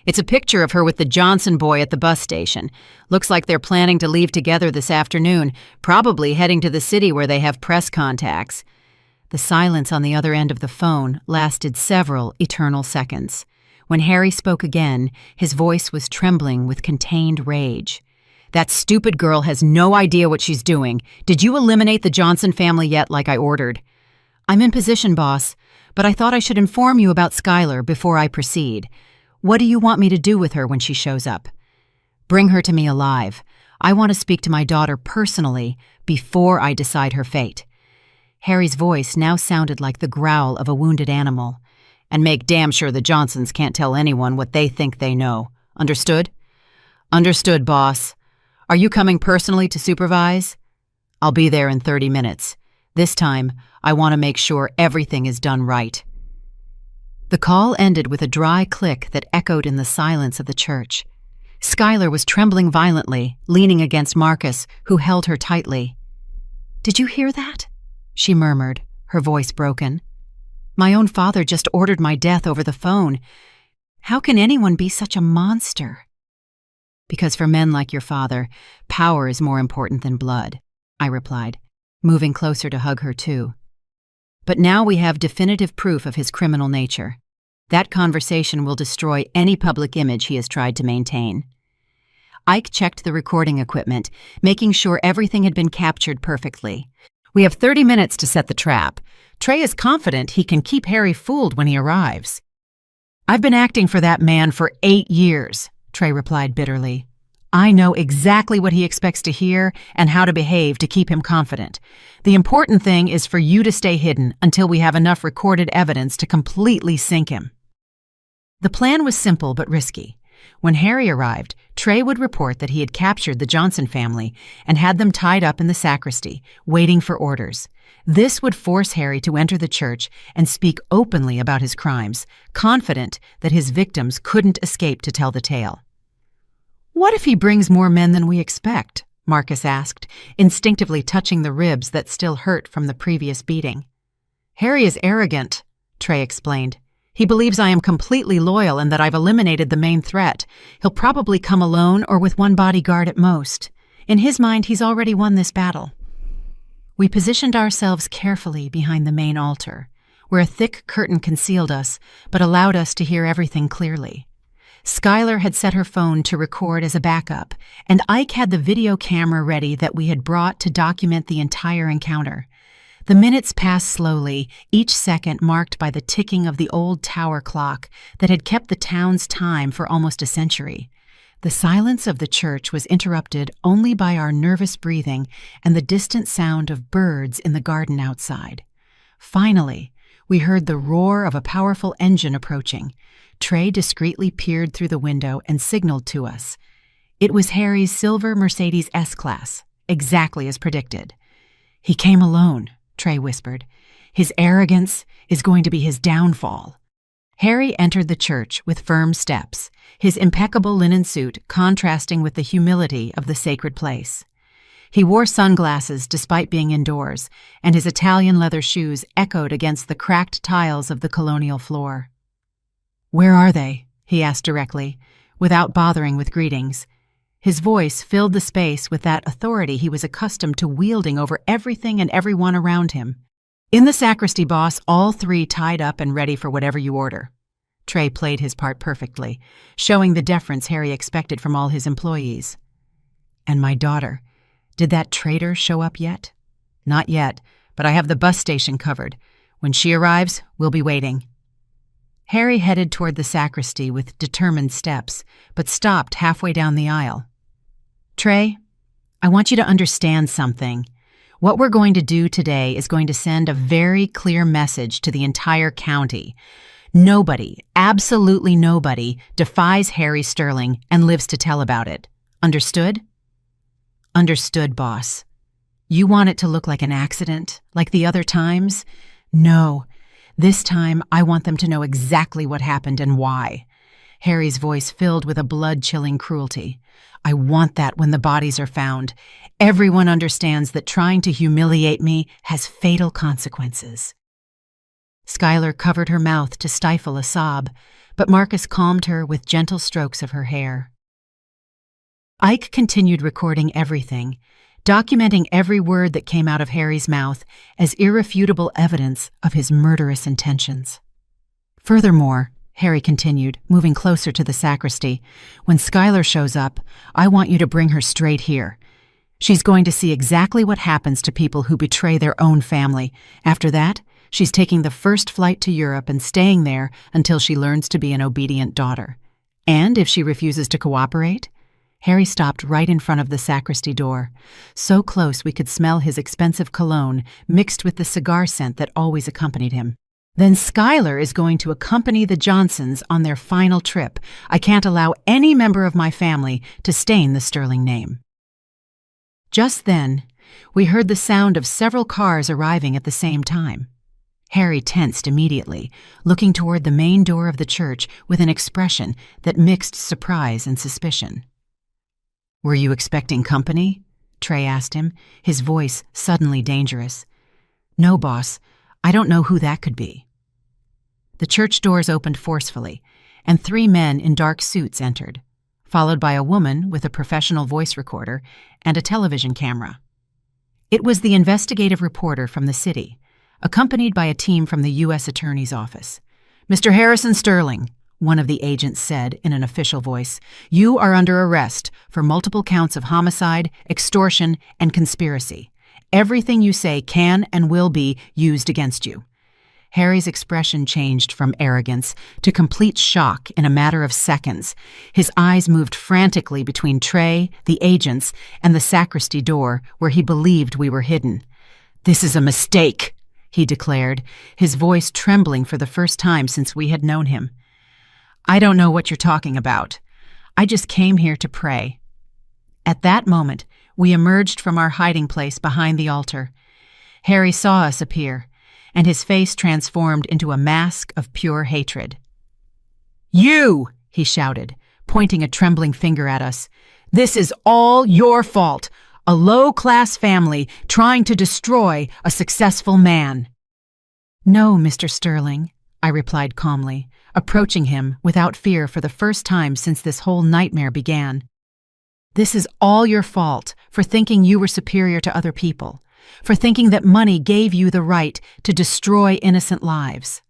It's a picture of her with the Johnson boy at the bus station. Looks like they're planning to leave together this afternoon, probably heading to the city where they have press contacts. The silence on the other end of the phone lasted several eternal seconds. When Harry spoke again, his voice was trembling with contained rage. That stupid girl has no idea what she's doing. Did you eliminate the Johnson family yet like I ordered? I'm in position, boss, but I thought I should inform you about Skylar before I proceed. What do you want me to do with her when she shows up? Bring her to me alive. I want to speak to my daughter personally before I decide her fate. Harry's voice now sounded like the growl of a wounded animal. And make damn sure the Johnsons can't tell anyone what they think they know. Understood? Understood, boss. Are you coming personally to supervise? I'll be there in 30 minutes. This time, I want to make sure everything is done right. The call ended with a dry click that echoed in the silence of the church. Skylar was trembling violently, leaning against Marcus, who held her tightly. Did you hear that? She murmured, her voice broken. My own father just ordered my death over the phone. How can anyone be such a monster? Because for men like your father, power is more important than blood, I replied, moving closer to hug her too. But now we have definitive proof of his criminal nature. That conversation will destroy any public image he has tried to maintain. Ike checked the recording equipment, making sure everything had been captured perfectly. We have 30 minutes to set the trap. Trey is confident he can keep Harry fooled when he arrives. I've been acting for that man for 8 years, Trey replied bitterly. I know exactly what he expects to hear and how to behave to keep him confident. The important thing is for you to stay hidden until we have enough recorded evidence to completely sink him. The plan was simple but risky. When Harry arrived, Trey would report that he had captured the Johnson family and had them tied up in the sacristy, waiting for orders. This would force Harry to enter the church and speak openly about his crimes, confident that his victims couldn't escape to tell the tale. "What if he brings more men than we expect?" Marcus asked, instinctively touching the ribs that still hurt from the previous beating. "Harry is arrogant," Trey explained. "He believes I am completely loyal and that I've eliminated the main threat. He'll probably come alone or with one bodyguard at most. In his mind, he's already won this battle." We positioned ourselves carefully behind the main altar, where a thick curtain concealed us but allowed us to hear everything clearly. Skylar had set her phone to record as a backup, and Ike had the video camera ready that we had brought to document the entire encounter. The minutes passed slowly, each second marked by the ticking of the old tower clock that had kept the town's time for almost a century. The silence of the church was interrupted only by our nervous breathing and the distant sound of birds in the garden outside. Finally, we heard the roar of a powerful engine approaching. Trey discreetly peered through the window and signaled to us. It was Harry's silver Mercedes S-Class, exactly as predicted. "He came alone," Trey whispered. "His arrogance is going to be his downfall." Harry entered the church with firm steps, his impeccable linen suit contrasting with the humility of the sacred place. He wore sunglasses despite being indoors, and his Italian leather shoes echoed against the cracked tiles of the colonial floor. "Where are they?" he asked directly, without bothering with greetings. His voice filled the space with that authority he was accustomed to wielding over everything and everyone around him. "In the sacristy, boss, all three tied up and ready for whatever you order." Trey played his part perfectly, showing the deference Harry expected from all his employees. "And my daughter, did that traitor show up yet?" "Not yet, but I have the bus station covered. When she arrives, we'll be waiting." Harry headed toward the sacristy with determined steps, but stopped halfway down the aisle. "Trey, I want you to understand something. What we're going to do today is going to send a very clear message to the entire county. Nobody, absolutely nobody, defies Harry Sterling and lives to tell about it. Understood?" "Understood, boss." "You want it to look like an accident, like the other times?" "No. This time, I want them to know exactly what happened and why." Harry's voice filled with a blood-chilling cruelty. "I want that when the bodies are found. Everyone understands that trying to humiliate me has fatal consequences." Skylar covered her mouth to stifle a sob, but Marcus calmed her with gentle strokes of her hair. Ike continued recording everything, documenting every word that came out of Harry's mouth as irrefutable evidence of his murderous intentions. "Furthermore," Harry continued, moving closer to the sacristy, "when Skylar shows up, I want you to bring her straight here. She's going to see exactly what happens to people who betray their own family. After that, she's taking the first flight to Europe and staying there until she learns to be an obedient daughter. And if she refuses to cooperate..." Harry stopped right in front of the sacristy door, so close we could smell his expensive cologne mixed with the cigar scent that always accompanied him. "Then Skylar is going to accompany the Johnsons on their final trip. I can't allow any member of my family to stain the Sterling name." Just then, we heard the sound of several cars arriving at the same time. Harry tensed immediately, looking toward the main door of the church with an expression that mixed surprise and suspicion. "Were you expecting company?" Trey asked him, his voice suddenly dangerous. "No, boss. I don't know who that could be." The church doors opened forcefully, and 3 men in dark suits entered, followed by a woman with a professional voice recorder and a television camera. It was the investigative reporter from the city, accompanied by a team from the U.S. Attorney's Office. "Mr. Harrison Sterling," one of the agents said in an official voice, "you are under arrest for multiple counts of homicide, extortion, and conspiracy. Everything you say can and will be used against you." Harry's expression changed from arrogance to complete shock in a matter of seconds. His eyes moved frantically between Trey, the agents, and the sacristy door where he believed we were hidden. "This is a mistake," he declared, his voice trembling for the first time since we had known him. "I don't know what you're talking about. I just came here to pray." At that moment, we emerged from our hiding place behind the altar. Harry saw us appear, and his face transformed into a mask of pure hatred. "You!" he shouted, pointing a trembling finger at us. "This is all your fault. A low-class family trying to destroy a successful man." "No, Mr. Sterling," I replied calmly, approaching him without fear for the first time since this whole nightmare began. "This is all your fault for thinking you were superior to other people, for thinking that money gave you the right to destroy innocent lives."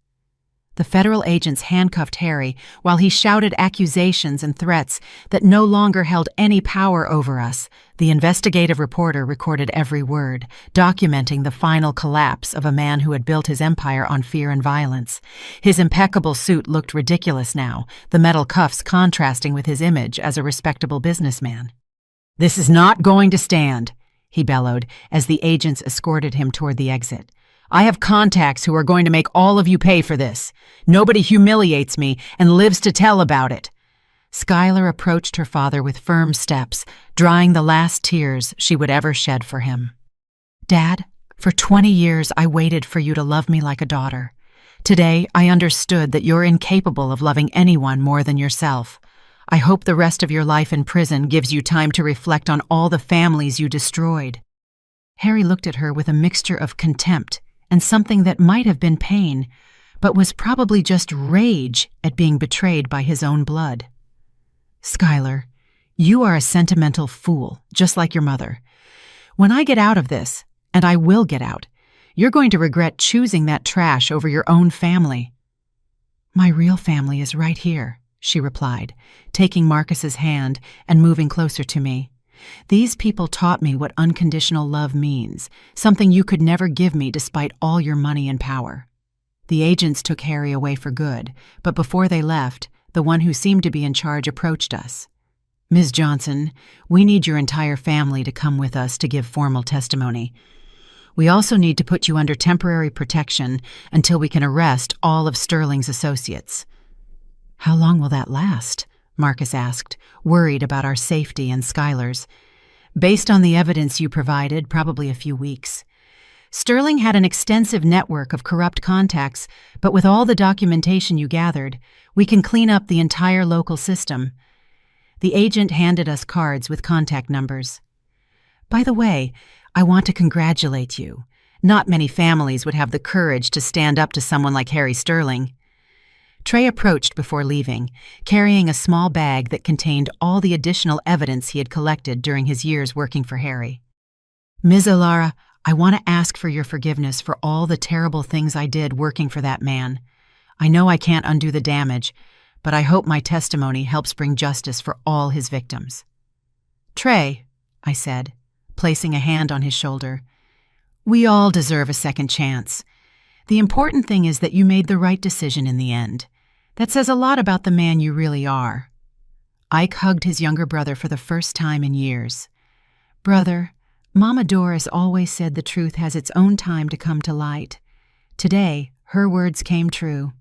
The federal agents handcuffed Harry while he shouted accusations and threats that no longer held any power over us. The investigative reporter recorded every word, documenting the final collapse of a man who had built his empire on fear and violence. His impeccable suit looked ridiculous now, the metal cuffs contrasting with his image as a respectable businessman. "This is not going to stand," he bellowed as the agents escorted him toward the exit. "I have contacts who are going to make all of you pay for this. Nobody humiliates me and lives to tell about it." Skylar approached her father with firm steps, drying the last tears she would ever shed for him. "Dad, for 20 years I waited for you to love me like a daughter. Today I understood that you're incapable of loving anyone more than yourself. I hope the rest of your life in prison gives you time to reflect on all the families you destroyed." Harry looked at her with a mixture of contempt and something that might have been pain, but was probably just rage at being betrayed by his own blood. "Skylar, you are a sentimental fool, just like your mother. When I get out of this, and I will get out, you're going to regret choosing that trash over your own family." "My real family is right here," she replied, taking Marcus's hand and moving closer to me. "These people taught me what unconditional love means, something you could never give me despite all your money and power." The agents took Harry away for good, but before they left, the one who seemed to be in charge approached us. "Ms. Johnson, we need your entire family to come with us to give formal testimony. We also need to put you under temporary protection until we can arrest all of Sterling's associates." "How long will that last?" Marcus asked, worried about our safety and Skylar's. "Based on the evidence you provided, probably a few weeks. Sterling had an extensive network of corrupt contacts, but with all the documentation you gathered, we can clean up the entire local system." The agent handed us cards with contact numbers. "By the way, I want to congratulate you. Not many families would have the courage to stand up to someone like Harry Sterling." Trey approached before leaving, carrying a small bag that contained all the additional evidence he had collected during his years working for Harry. "Ms. Alara, I want to ask for your forgiveness for all the terrible things I did working for that man. I know I can't undo the damage, but I hope my testimony helps bring justice for all his victims." "Trey," I said, placing a hand on his shoulder, "we all deserve a second chance. The important thing is that you made the right decision in the end. That says a lot about the man you really are." Ike hugged his younger brother for the first time in years. "Brother, Mama Doris always said the truth has its own time to come to light. Today, her words came true."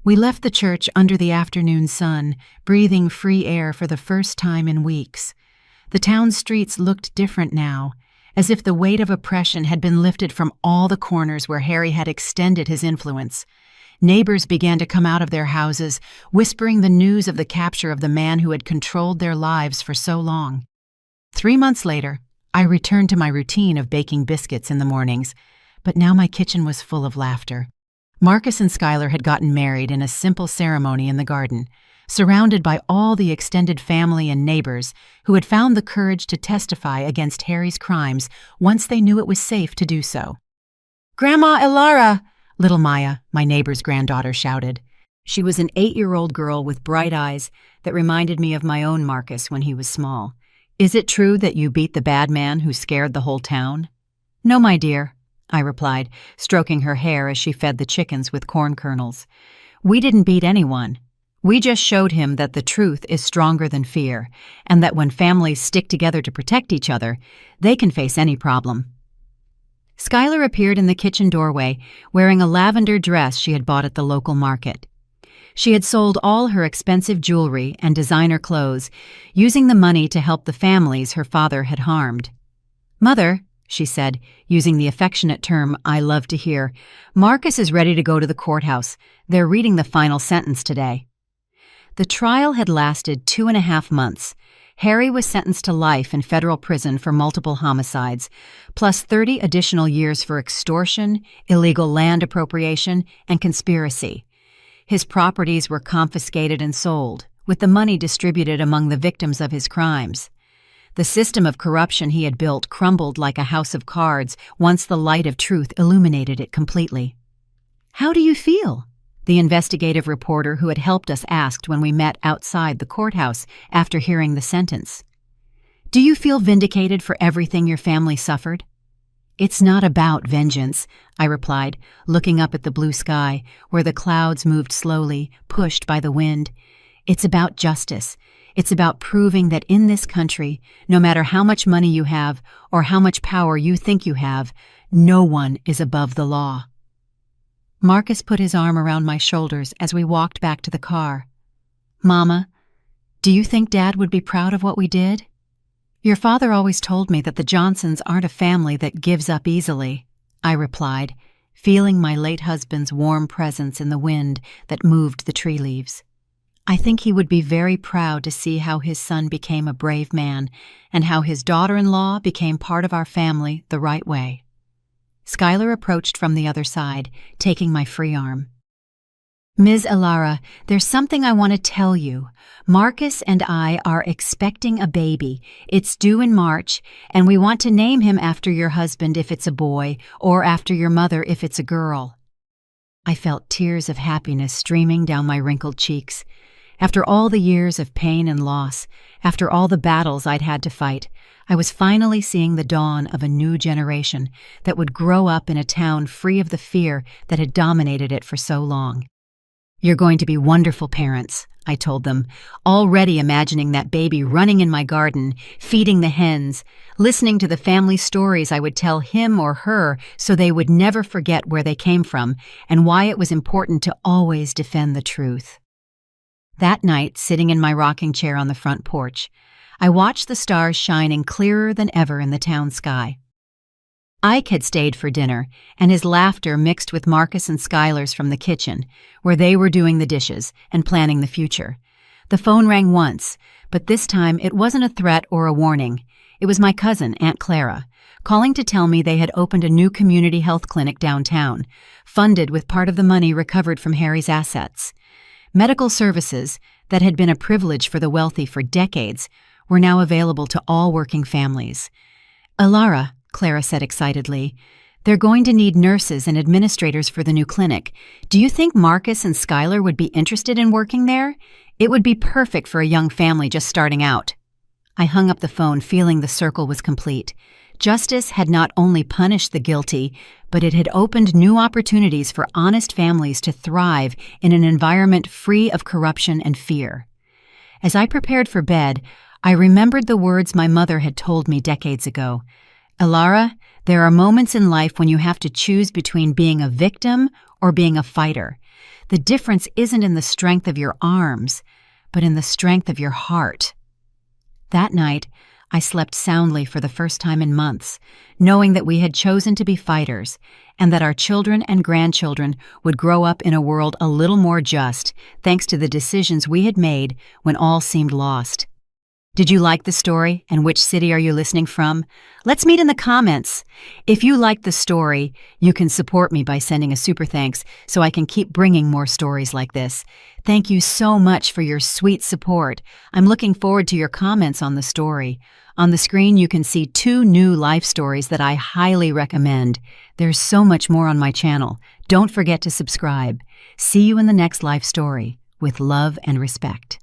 We left the church under the afternoon sun, breathing free air for the first time in weeks. The town streets looked different now, as if the weight of oppression had been lifted from all the corners where Harry had extended his influence. Neighbors began to come out of their houses, whispering the news of the capture of the man who had controlled their lives for so long. 3 months later, I returned to my routine of baking biscuits in the mornings, but now my kitchen was full of laughter. Marcus and Skylar had gotten married in a simple ceremony in the garden, surrounded by all the extended family and neighbors who had found the courage to testify against Harry's crimes once they knew it was safe to do so. "Grandma Elara!" little Maya, my neighbor's granddaughter, shouted. She was an 8-year-old girl with bright eyes that reminded me of my own Marcus when he was small. "Is it true that you beat the bad man who scared the whole town?" "No, my dear," I replied, stroking her hair as she fed the chickens with corn kernels. "We didn't beat anyone. We just showed him that the truth is stronger than fear, and that when families stick together to protect each other, they can face any problem." Skylar appeared in the kitchen doorway, wearing a lavender dress she had bought at the local market. She had sold all her expensive jewelry and designer clothes, using the money to help the families her father had harmed. "Mother," she said, using the affectionate term I love to hear, "Marcus is ready to go to the courthouse. They're reading the final sentence today." The trial had lasted 2.5 months. Harry was sentenced to life in federal prison for multiple homicides, plus 30 additional years for extortion, illegal land appropriation, and conspiracy. His properties were confiscated and sold, with the money distributed among the victims of his crimes. The system of corruption he had built crumbled like a house of cards once the light of truth illuminated it completely. "How do you feel?" the investigative reporter who had helped us asked when we met outside the courthouse after hearing the sentence. "Do you feel vindicated for everything your family suffered?" "It's not about vengeance," I replied, looking up at the blue sky, where the clouds moved slowly, pushed by the wind. "It's about justice. It's about proving that in this country, no matter how much money you have or how much power you think you have, no one is above the law." Marcus put his arm around my shoulders as we walked back to the car. "Mama, do you think Dad would be proud of what we did?" "Your father always told me that the Johnsons aren't a family that gives up easily," I replied, feeling my late husband's warm presence in the wind that moved the tree leaves. "I think he would be very proud to see how his son became a brave man and how his daughter-in-law became part of our family the right way." Skylar approached from the other side, taking my free arm. "Ms. Elara, there's something I want to tell you. Marcus and I are expecting a baby. It's due in March, and we want to name him after your husband if it's a boy, or after your mother if it's a girl." I felt tears of happiness streaming down my wrinkled cheeks. After all the years of pain and loss, after all the battles I'd had to fight, I was finally seeing the dawn of a new generation that would grow up in a town free of the fear that had dominated it for so long. "You're going to be wonderful parents," I told them, already imagining that baby running in my garden, feeding the hens, listening to the family stories I would tell him or her so they would never forget where they came from and why it was important to always defend the truth. That night, sitting in my rocking chair on the front porch, I watched the stars shining clearer than ever in the town sky. Ike had stayed for dinner, and his laughter mixed with Marcus and Skylar's from the kitchen, where they were doing the dishes and planning the future. The phone rang once, but this time it wasn't a threat or a warning. It was my cousin, Aunt Clara, calling to tell me they had opened a new community health clinic downtown, funded with part of the money recovered from Harry's assets. Medical services, that had been a privilege for the wealthy for decades, were now available to all working families. "Elara," Clara said excitedly, "they're going to need nurses and administrators for the new clinic. Do you think Marcus and Skylar would be interested in working there? It would be perfect for a young family just starting out." I hung up the phone feeling the circle was complete. Justice had not only punished the guilty, but it had opened new opportunities for honest families to thrive in an environment free of corruption and fear. As I prepared for bed, I remembered the words my mother had told me decades ago. "Elara, there are moments in life when you have to choose between being a victim or being a fighter. The difference isn't in the strength of your arms, but in the strength of your heart." That night, I slept soundly for the first time in months, knowing that we had chosen to be fighters, and that our children and grandchildren would grow up in a world a little more just, thanks to the decisions we had made when all seemed lost. Did you like the story, and which city are you listening from? Let's meet in the comments. If you liked the story, you can support me by sending a super thanks so I can keep bringing more stories like this. Thank you so much for your sweet support. I'm looking forward to your comments on the story. On the screen, you can see 2 new life stories that I highly recommend. There's so much more on my channel. Don't forget to subscribe. See you in the next life story. With love and respect.